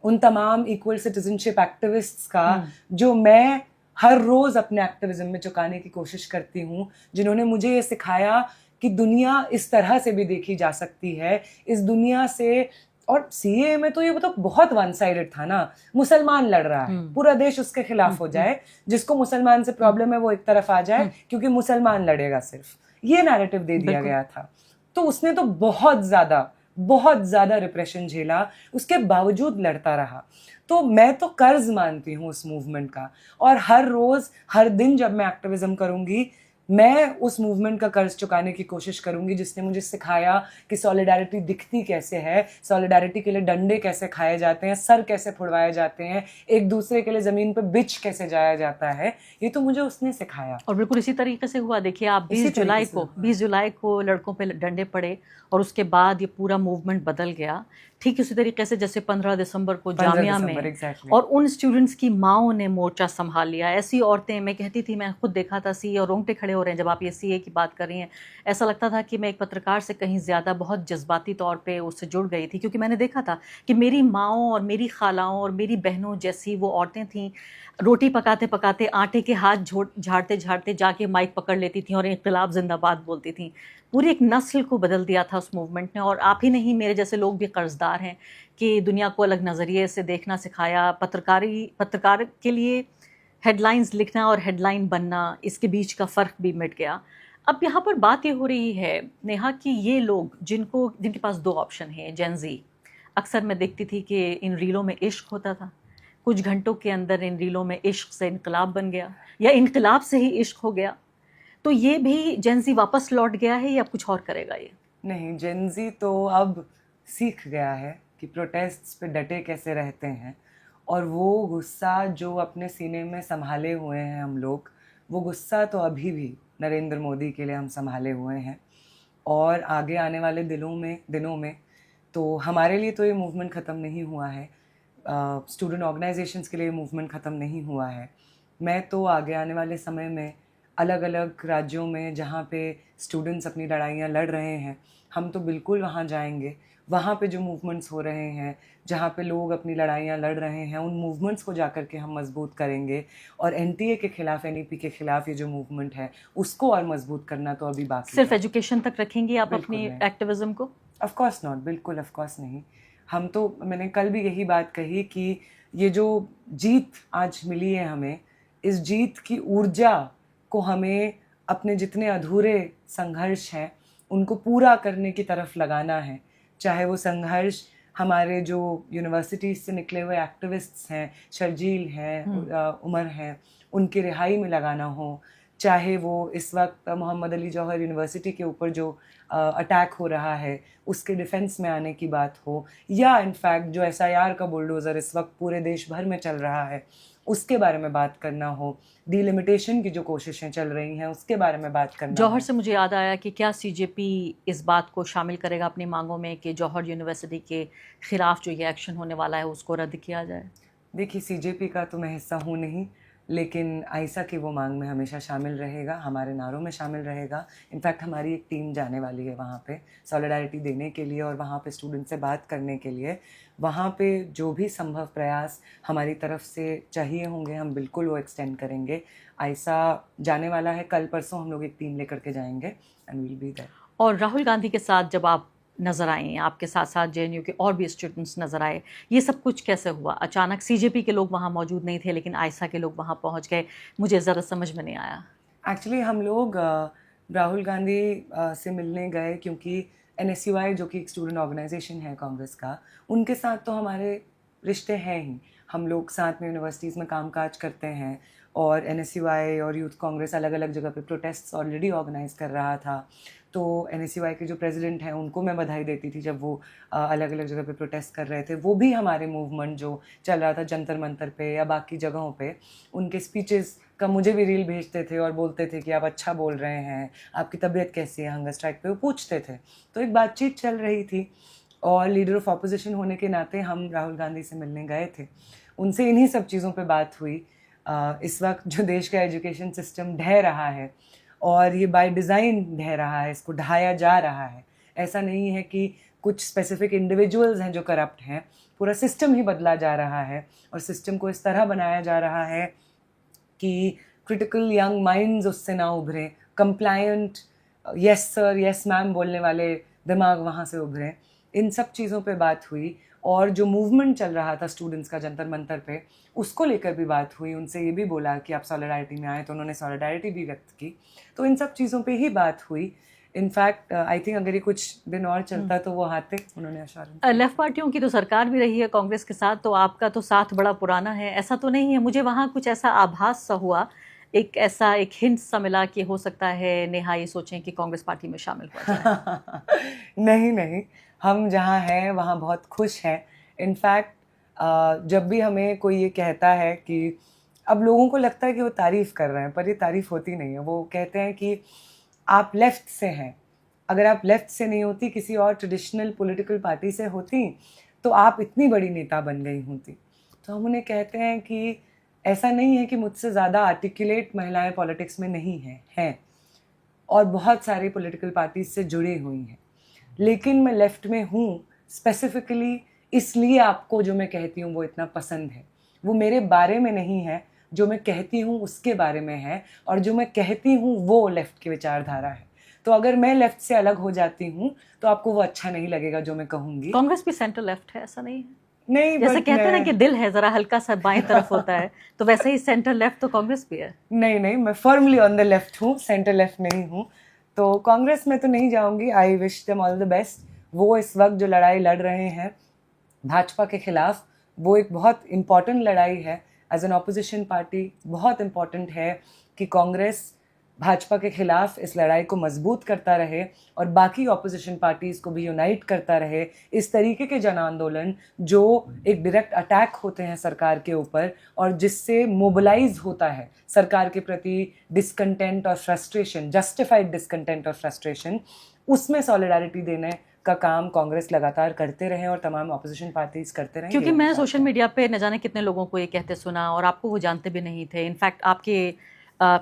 उन तमाम इक्वल सिटीजनशिप एक्टिविस्ट्स का जो मैं हर रोज अपने एक्टिविज्म में चुकाने की कोशिश करती हूँ, जिन्होंने मुझे ये सिखाया कि दुनिया इस तरह से भी देखी जा सकती है, इस दुनिया से। और सीए में तो ये तो बहुत वन साइडेड था ना, मुसलमान लड़ रहा है, पूरा देश उसके खिलाफ हो जाए, जिसको मुसलमान से प्रॉब्लम है वो एक तरफ आ जाए क्योंकि मुसलमान लड़ेगा, सिर्फ ये नैरेटिव दे दिया गया था। तो उसने तो बहुत ज्यादा रिप्रेशन झेला, उसके बावजूद लड़ता रहा। तो मैं तो कर्ज मानती हूँ उस मूवमेंट का, और हर रोज हर दिन जब मैं एक्टिविज्म करूंगी, मैं उस मूवमेंट का कर्ज चुकाने की कोशिश करूंगी जिसने मुझे सिखाया कि सॉलिडारिटी दिखती कैसे है, सॉलिडारिटी के लिए डंडे कैसे खाए जाते हैं, सर कैसे फुड़वाए जाते हैं, एक दूसरे के लिए जमीन पे बिच कैसे जाया जाता है, ये तो मुझे उसने सिखाया। और बिल्कुल इसी तरीके से हुआ। देखिए आप 20 जुलाई को लड़कों पे डंडे पड़े और उसके बाद ये पूरा मूवमेंट बदल गया। ठीक उसी तरीके से जैसे 15 दिसंबर को जामिया में और उन स्टूडेंट्स की माओं ने मोर्चा संभाल लिया। ऐसी औरतें, मैं कहती थी, मैं खुद देखा था, सीए और रोंगटे खड़े हो रहे हैं जब आप ये सीए की बात कर रही हैं। ऐसा लगता था कि मैं एक पत्रकार से कहीं ज़्यादा बहुत जज्बाती तौर पे उससे जुड़ गई थी, क्योंकि मैंने देखा था कि मेरी माओं और मेरी खालाओं और मेरी बहनों जैसी वो औरतें थीं, रोटी पकाते पकाते आटे के हाथ झाड़ते झाड़ते जाके माइक पकड़ लेती थी और इनकलाब जिंदाबाद बोलती थी। पूरी एक नस्ल को बदल दिया था उस मूवमेंट ने। और आप ही नहीं, मेरे जैसे लोग भी कर्जदार हैं कि दुनिया को अलग नज़रिए से देखना सिखाया। पत्रकार के लिए हेडलाइंस लिखना और हेडलाइन बनना, इसके बीच का फ़र्क भी मिट गया। अब यहाँ पर बात ये हो रही है नेहा कि ये लोग जिनके पास 2 ऑप्शन हैं, जेनजी, अक्सर मैं देखती थी कि इन रीलों में इश्क होता था, कुछ घंटों के अंदर इन रीलों में इश्क से इनकलाब बन गया या इनकलाब से ही इश्क हो गया। तो ये भी जेनजी वापस लौट गया है या कुछ और करेगा ये? नहीं, जेनजी तो अब सीख गया है कि प्रोटेस्ट्स पे डटे कैसे रहते हैं, और वो गुस्सा जो अपने सीने में संभाले हुए हैं हम लोग, वो गुस्सा तो अभी भी नरेंद्र मोदी के लिए हम संभाले हुए हैं। और आगे आने वाले दिनों में तो हमारे लिए तो ये मूवमेंट ख़त्म नहीं हुआ है, स्टूडेंट ऑर्गेनाइजेशंस के लिए मूवमेंट ख़त्म नहीं हुआ है। मैं तो आगे आने वाले समय में अलग अलग राज्यों में जहाँ पे स्टूडेंट्स अपनी लड़ाइयाँ लड़ रहे हैं, हम तो बिल्कुल वहाँ जाएंगे। वहाँ पे जो मूवमेंट्स हो रहे हैं, जहाँ पे लोग अपनी लड़ाइयाँ लड़ रहे हैं, उन मूवमेंट्स को जाकर के हम मजबूत करेंगे। और एनटीए के खिलाफ, एनईपी के खिलाफ ये जो मूवमेंट है उसको और मजबूत करना तो अभी बाकी। सिर्फ एजुकेशन तक रखेंगे आप अपनी एक्टिविज्म को? ऑफ कोर्स नॉट, बिल्कुल ऑफ कोर्स नहीं। हम तो, मैंने कल भी यही बात कही कि ये जो जीत आज मिली है हमें, इस जीत की ऊर्जा को हमें अपने जितने अधूरे संघर्ष हैं उनको पूरा करने की तरफ लगाना है। चाहे वो संघर्ष हमारे जो यूनिवर्सिटीज से निकले हुए एक्टिविस्ट्स हैं, शर्जील हैं, उमर हैं, उनकी रिहाई में लगाना हो, चाहे वो इस वक्त मोहम्मद अली जौहर यूनिवर्सिटी के ऊपर जो अटैक हो रहा है उसके डिफेंस में आने की बात हो, या इनफैक्ट जो SIR का बुलडोज़र इस वक्त पूरे देश भर में चल रहा है उसके बारे में बात करना हो, डिलिमिटेशन की जो कोशिशें चल रही हैं उसके बारे में बात करना जौहर हो। से मुझे याद आया कि क्या CJP इस बात को शामिल करेगा अपनी मांगों में कि जौहर यूनिवर्सिटी के खिलाफ जो ये एक्शन होने वाला है उसको रद्द किया जाए? देखिए, CJP का तो मैं हिस्सा हूँ नहीं, लेकिन आयशा की वो मांग में हमेशा शामिल रहेगा, हमारे नारों में शामिल रहेगा। इनफैक्ट हमारी एक टीम जाने वाली है वहाँ पे सॉलिडारिटी देने के लिए और वहाँ पे स्टूडेंट से बात करने के लिए। वहाँ पे जो भी संभव प्रयास हमारी तरफ से चाहिए होंगे हम बिल्कुल वो एक्सटेंड करेंगे। आयशा जाने वाला है, कल परसों हम लोग एक टीम लेकर के जाएंगे एंड विल बी देयर। और राहुल गांधी के साथ जब आप नज़र आए, आपके साथ साथ JNU के और भी स्टूडेंट्स नज़र आए, ये सब कुछ कैसे हुआ? अचानक CJP के लोग वहाँ मौजूद नहीं थे लेकिन आयशा के लोग वहाँ पहुँच गए, मुझे ज़रा समझ में नहीं आया। एक्चुअली हम लोग राहुल गांधी से मिलने गए क्योंकि NSUI जो कि एक स्टूडेंट ऑर्गेनाइजेशन है कांग्रेस का, उनके साथ तो हमारे रिश्ते हैं ही। हम लोग साथ में यूनिवर्सिटीज़ में कामकाज करते हैं और NSUI और यूथ कांग्रेस अलग अलग जगह पे प्रोटेस्ट्स ऑलरेडी ऑर्गेनाइज कर रहा था। तो NSUI के जो प्रेसिडेंट हैं उनको मैं बधाई देती थी जब वो अलग अलग जगह पे प्रोटेस्ट कर रहे थे। वो भी हमारे मूवमेंट जो चल रहा था जंतर मंतर पे या बाकी जगहों पे, उनके स्पीचेस का मुझे भी रील भेजते थे और बोलते थे कि आप अच्छा बोल रहे हैं, आपकी तबीयत कैसी है हंगर स्ट्राइक पे, वो पूछते थे। तो एक बातचीत चल रही थी और लीडर ऑफ ऑपोजिशन होने के नाते हम राहुल गांधी से मिलने गए थे। उनसे इन्हीं सब चीज़ों पे बात हुई। इस वक्त जो देश का एजुकेशन सिस्टम ढह रहा है और ये बाय डिज़ाइन ढह रहा है, इसको ढाया जा रहा है। ऐसा नहीं है कि कुछ स्पेसिफिक इंडिविजुअल्स हैं जो करप्ट हैं, पूरा सिस्टम ही बदला जा रहा है और सिस्टम को इस तरह बनाया जा रहा है कि क्रिटिकल यंग माइंड्स उससे ना उभरें, compliant yes sir yes ma'am बोलने वाले दिमाग वहाँ से उभरें। इन सब चीज़ों पे बात हुई और जो मूवमेंट चल रहा था स्टूडेंट्स का जंतर मंतर पे, उसको लेकर भी बात हुई। उनसे ये भी बोला कि आप सॉलिडारिटी में आए, तो उन्होंने सॉलिडारिटी भी व्यक्त की। तो इन सब चीज़ों पे ही बात हुई। इनफैक्ट आई थिंक अगर ये कुछ दिन और चलता तो वो आते, उन्होंने अश्योरेंस। लेफ्ट पार्टियों की तो सरकार भी रही है कांग्रेस के साथ, तो आपका तो साथ बड़ा पुराना है, ऐसा तो नहीं है? मुझे वहाँ कुछ ऐसा आभास सा हुआ, एक हिंट सा मिला कि हो सकता है नेहा ये सोचें कि कांग्रेस पार्टी में शामिल हो जाए। नहीं नहीं, हम जहाँ हैं वहाँ बहुत खुश हैं। इनफैक्ट जब भी हमें कोई ये कहता है कि, अब लोगों को लगता है कि वो तारीफ़ कर रहे हैं, पर ये तारीफ़ होती नहीं है। वो कहते हैं कि आप लेफ़्ट से हैं, अगर आप लेफ़्ट से नहीं होती, किसी और ट्रेडिशनल पॉलिटिकल पार्टी से होती, तो आप इतनी बड़ी नेता बन गई होती। तो हम उन्हें कहते हैं कि ऐसा नहीं है कि मुझसे ज़्यादा आर्टिकुलेट महिलाएं पॉलिटिक्स में नहीं हैं और बहुत सारी पॉलिटिकल पार्टीज से जुड़ी हुई हैं, लेकिन मैं लेफ़्ट में हूँ स्पेसिफिकली इसलिए आपको जो मैं कहती हूँ वो इतना पसंद है। वो मेरे बारे में नहीं है, जो मैं कहती हूँ उसके बारे में है, और जो मैं कहती हूँ वो लेफ़्ट की विचारधारा है। तो अगर मैं लेफ़्ट से अलग हो जाती हूँ तो आपको वो अच्छा नहीं लगेगा जो मैं कहूँगी। कांग्रेस भी सेंटर लेफ्ट है, ऐसा नहीं है? नहीं, जैसे but कहते हैं ना मैं- कि दिल है जरा हल्का सा बाएं तरफ होता है, तो वैसे ही सेंटर लेफ्ट तो कांग्रेस भी है। नहीं नहीं, मैं फर्मली ऑन द लेफ्ट हूँ, सेंटर लेफ्ट नहीं हूँ। तो कांग्रेस में तो नहीं जाऊंगी। I wish them all the best. वो इस वक्त जो लड़ाई लड़ रहे हैं भाजपा के खिलाफ, वो एक बहुत इम्पॉर्टेंट लड़ाई है। एज एन ऑपोजिशन पार्टी बहुत इम्पॉर्टेंट है कि कांग्रेस भाजपा के खिलाफ इस लड़ाई को मजबूत करता रहे और बाकी ऑपोजिशन पार्टीज़ को भी यूनाइट करता रहे। इस तरीके के जन आंदोलन जो एक डायरेक्ट अटैक होते हैं सरकार के ऊपर और जिससे मोबिलाइज होता है सरकार के प्रति डिसकंटेंट और फ्रस्ट्रेशन, जस्टिफाइड डिसकंटेंट और फ्रस्ट्रेशन, उसमें सॉलिडारिटी देने का काम कांग्रेस लगातार करते रहे और तमाम ऑपोजिशन पार्टीज करते रहे। क्योंकि मैं सोशल मीडिया पे न जाने कितने लोगों को ये कहते सुना और आपको वो जानते भी नहीं थे। इनफैक्ट आपके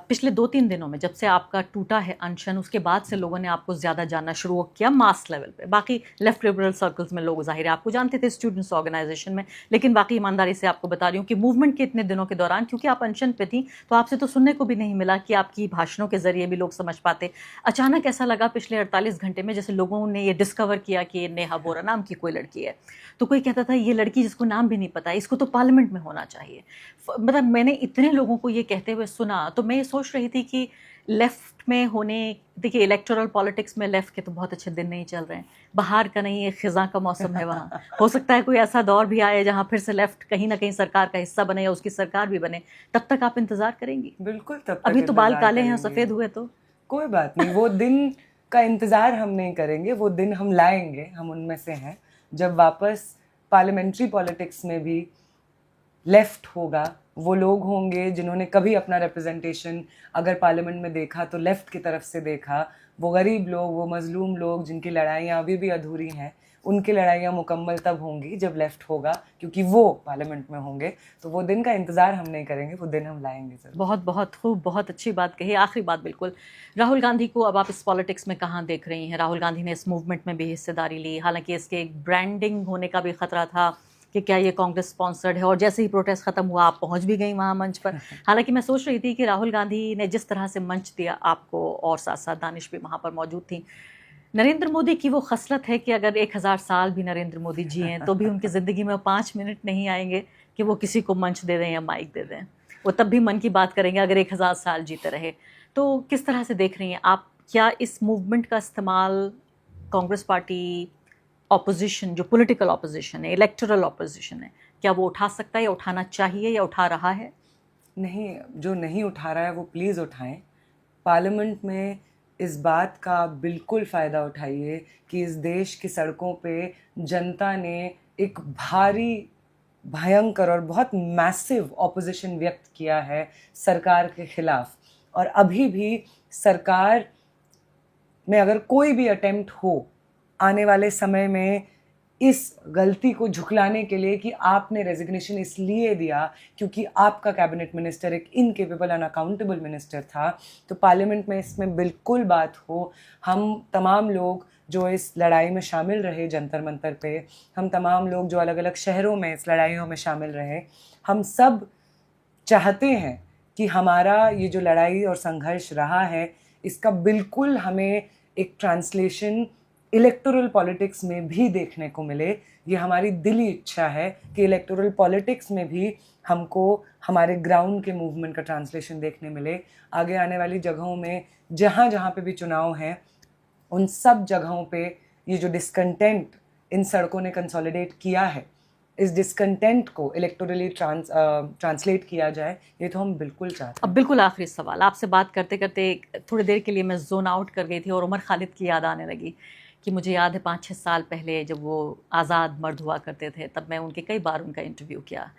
पिछले 2-3 दिनों में जब से आपका टूटा है अनशन, उसके बाद से लोगों ने आपको ज़्यादा जानना शुरू किया मास लेवल पे। बाकी लेफ्ट लिबरल सर्कल्स में लोग ज़ाहिर है आपको जानते थे स्टूडेंट्स ऑर्गेनाइजेशन में, लेकिन बाकी ईमानदारी से आपको बता रही हूँ कि मूवमेंट के इतने दिनों के दौरान क्योंकि आप अनशन पे थी तो आपसे तो सुनने को भी नहीं मिला कि आपकी भाषणों के ज़रिए भी लोग समझ पाते। अचानक ऐसा लगा पिछले 48 घंटे में जैसे लोगों ने ये डिस्कवर किया कि नेहा बोरा नाम की कोई लड़की है। तो कोई कहता था ये लड़की जिसको नाम भी नहीं पता है, इसको तो पार्लियामेंट में होना चाहिए। मतलब मैंने इतने लोगों को ये कहते हुए सुना तो मैं ये सोच रही थी कि लेफ्ट में होने, देखिए इलेक्टोरल पॉलिटिक्स में लेफ्ट के तो बहुत अच्छे दिन नहीं चल रहे हैं, बाहर का नहीं है, खिज़ां का मौसम है वहाँ। हो सकता है कोई ऐसा दौर भी आए जहाँ फिर से लेफ्ट कहीं ना कहीं सरकार का हिस्सा बने या उसकी सरकार भी बने। तब तक आप इंतजार करेंगी? बिल्कुल, तब तक अभी तो बाल इंतजार काले हैं और करेंगे। सफ़ेद हुए तो कोई बात नहीं, वो दिन का इंतजार हम नहीं करेंगे, वो दिन हम लाएंगे, हम उनमें से हैं जब वापस पार्लियामेंट्री पॉलिटिक्स में भी लेफ्ट होगा। वो लोग होंगे जिन्होंने कभी अपना रिप्रेजेंटेशन अगर पार्लियामेंट में देखा तो लेफ्ट की तरफ से देखा। वो गरीब लोग, वो मजलूम लोग जिनकी लड़ाइयाँ अभी भी अधूरी हैं, उनकी लड़ाइयाँ मुकम्मल तब होंगी जब लेफ्ट होगा, क्योंकि वो पार्लियामेंट में होंगे। तो वो दिन का इंतज़ार हम नहीं करेंगे, वो दिन हम लाएंगे ज़रूर। बहुत बहुत खूब, बहुत अच्छी बात कही। आखिरी बात बिल्कुल, राहुल गांधी को अब आप इस पॉलिटिक्स में कहाँ देख रही हैं? राहुल गांधी ने इस मूवमेंट में भी हिस्सेदारी ली, हालांकि इसके एक ब्रांडिंग होने का भी खतरा था कि क्या ये कांग्रेस स्पॉन्सर्ड है, और जैसे ही प्रोटेस्ट खत्म हुआ आप पहुंच भी गई वहाँ मंच पर। हालांकि मैं सोच रही थी कि राहुल गांधी ने जिस तरह से मंच दिया आपको, और साथ साथ दानिश भी वहाँ पर मौजूद थी। नरेंद्र मोदी की वो खसलत है कि अगर 1000 साल भी नरेंद्र मोदी जिए तो भी उनकी ज़िंदगी में 5 मिनट नहीं आएंगे कि वो किसी को मंच दे दें या माइक दे दें। वो तब भी मन की बात करेंगे अगर 1000 साल जीते रहे। तो किस तरह से देख रही हैं आप, क्या इस मूवमेंट का इस्तेमाल कांग्रेस पार्टी ऑपोजिशन, जो पॉलिटिकल ऑपोजिशन है, इलेक्टोरल ऑपोजिशन है, क्या वो उठा सकता है या उठाना चाहिए या उठा रहा है? नहीं, जो नहीं उठा रहा है वो प्लीज़ उठाएं। पार्लियामेंट में इस बात का बिल्कुल फ़ायदा उठाइए कि इस देश की सड़कों पे जनता ने एक भारी, भयंकर और बहुत मैसिव ऑपोजिशन व्यक्त किया है सरकार के खिलाफ। और अभी भी सरकार में अगर कोई भी अटेम्प्ट हो आने वाले समय में इस गलती को झुकलाने के लिए कि आपने रेजिग्नेशन इसलिए दिया क्योंकि आपका कैबिनेट मिनिस्टर एक इनकेपेबल अनअकाउंटेबल मिनिस्टर था, तो पार्लियामेंट में इसमें बिल्कुल बात हो। हम तमाम लोग जो इस लड़ाई में शामिल रहे जंतर मंतर पे, हम तमाम लोग जो अलग अलग शहरों में इस लड़ाइयों में शामिल रहे, हम सब चाहते हैं कि हमारा ये जो लड़ाई और संघर्ष रहा है इसका बिल्कुल हमें एक ट्रांसलेशन इलेक्टोरल पॉलिटिक्स में भी देखने को मिले। ये हमारी दिली इच्छा है कि इलेक्टोरल पॉलिटिक्स में भी हमको हमारे ग्राउंड के मूवमेंट का ट्रांसलेशन देखने मिले। आगे आने वाली जगहों में जहाँ जहाँ पे भी चुनाव हैं, उन सब जगहों पे ये जो डिस्कंटेंट इन सड़कों ने कंसोलिडेट किया है, इस डिस्कंटेंट को इलेक्टोरली ट्रांसलेट किया जाए, ये तो हम बिल्कुल चाहते हैं। अब बिल्कुल आखिरी सवाल, आपसे बात करते करते थोड़ी देर के लिए मैं जोन आउट कर गई थी और उमर खालिद की याद आने लगी कि मुझे याद है 5-6 साल पहले जब वो आज़ाद मर्द हुआ करते थे, तब मैं उनके कई बार उनका इंटरव्यू किया।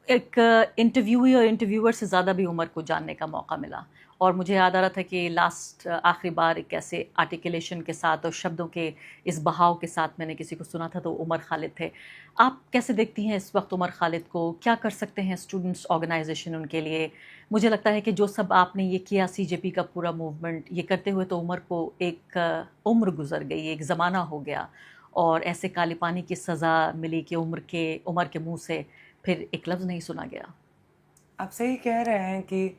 एक इंटरव्यूई और इंटरव्यूअर से ज़्यादा भी उमर को जानने का मौका मिला, और मुझे याद आ रहा था कि आखिरी बार एक ऐसे आर्टिकुलेशन के साथ और शब्दों के इस बहाव के साथ मैंने किसी को सुना था तो उमर खालिद थे। आप कैसे देखती हैं इस वक्त उमर खालिद को? क्या कर सकते हैं स्टूडेंट्स ऑर्गेनाइजेशन उनके लिए? मुझे लगता है कि जो सब आपने ये किया, सीजेपी का पूरा मूवमेंट ये करते हुए, तो उमर को एक उम्र गुजर गई, एक ज़माना हो गया, और ऐसे काले पानी की सज़ा मिली कि उमर के मुँह से फिर एक लफ्ज़ नहीं सुना गया। आप सही कह रहे हैं कि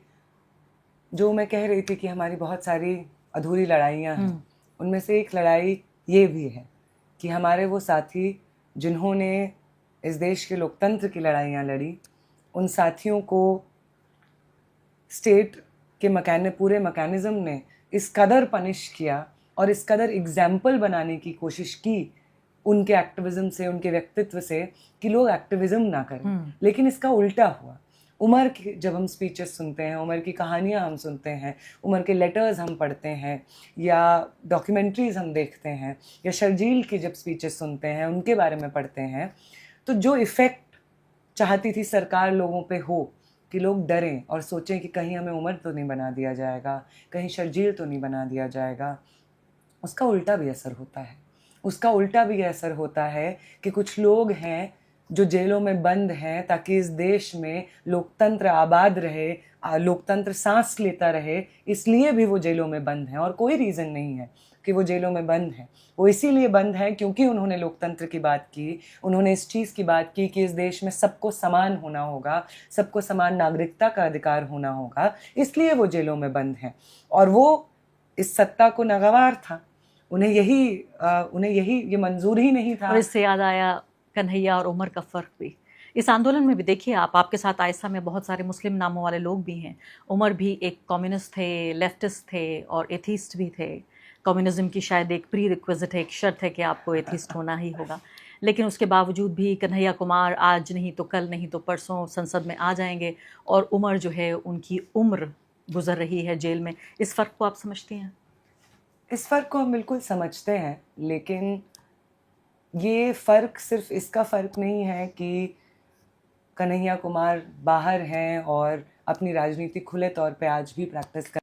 जो मैं कह रही थी कि हमारी बहुत सारी अधूरी लड़ाइयाँ हैं, उनमें से एक लड़ाई ये भी है कि हमारे वो साथी जिन्होंने इस देश के लोकतंत्र की लड़ाइयाँ लड़ी, उन साथियों को स्टेट के पूरे मैकेनिज़्म ने इस कदर पनिश किया और इस कदर एग्जाम्पल बनाने की कोशिश की उनके एक्टिविज़म से, उनके व्यक्तित्व से, कि लोग एक्टिविज़म ना करें। लेकिन इसका उल्टा हुआ। उमर की जब हम स्पीचेस सुनते हैं, उमर की कहानियाँ हम सुनते हैं, उमर के लेटर्स हम पढ़ते हैं, या डॉक्यूमेंट्रीज़ हम देखते हैं, या शर्जील की जब स्पीचेस सुनते हैं, उनके बारे में पढ़ते हैं, तो जो इफ़ेक्ट चाहती थी सरकार लोगों पे हो कि लोग डरें और सोचें कि कहीं हमें उमर तो नहीं बना दिया जाएगा, कहीं शर्जील तो नहीं बना दिया जाएगा, उसका उल्टा भी असर होता है। उसका उल्टा भी असर होता है कि कुछ लोग हैं जो जेलों में बंद हैं ताकि इस देश में लोकतंत्र आबाद रहे, लोकतंत्र सांस लेता रहे, इसलिए भी वो जेलों में बंद हैं और कोई रीज़न नहीं है कि वो जेलों में बंद हैं। वो इसीलिए बंद हैं क्योंकि उन्होंने लोकतंत्र की बात की, उन्होंने इस चीज़ की बात की कि इस देश में सबको समान होना होगा, सबको समान नागरिकता का अधिकार होना होगा, इसलिए वो जेलों में बंद हैं। और वो इस सत्ता को नागवार था, उन्हें यही ये मंजूर ही नहीं था। और इससे याद आया कन्हैया और उमर का फ़र्क भी। इस आंदोलन में भी देखिए आप, आपके साथ आयशा में बहुत सारे मुस्लिम नामों वाले लोग भी हैं। उमर भी एक कम्युनिस्ट थे, लेफ्टिस्ट थे और एथीस्ट भी थे। कम्युनिज्म की शायद एक प्री रिक्विजिट है, एक शर्त है कि आपको एथीस्ट होना ही होगा। लेकिन उसके बावजूद भी कन्हैया कुमार आज नहीं तो कल, नहीं तो परसों संसद में आ जाएंगे और उमर जो है उनकी उम्र गुजर रही है जेल में। इस फ़र्क को आप समझती हैं? इस फ़र्क को हम बिल्कुल समझते हैं, लेकिन ये फ़र्क सिर्फ इसका फ़र्क नहीं है कि कन्हैया कुमार बाहर हैं और अपनी राजनीति खुले तौर पे आज भी प्रैक्टिस कर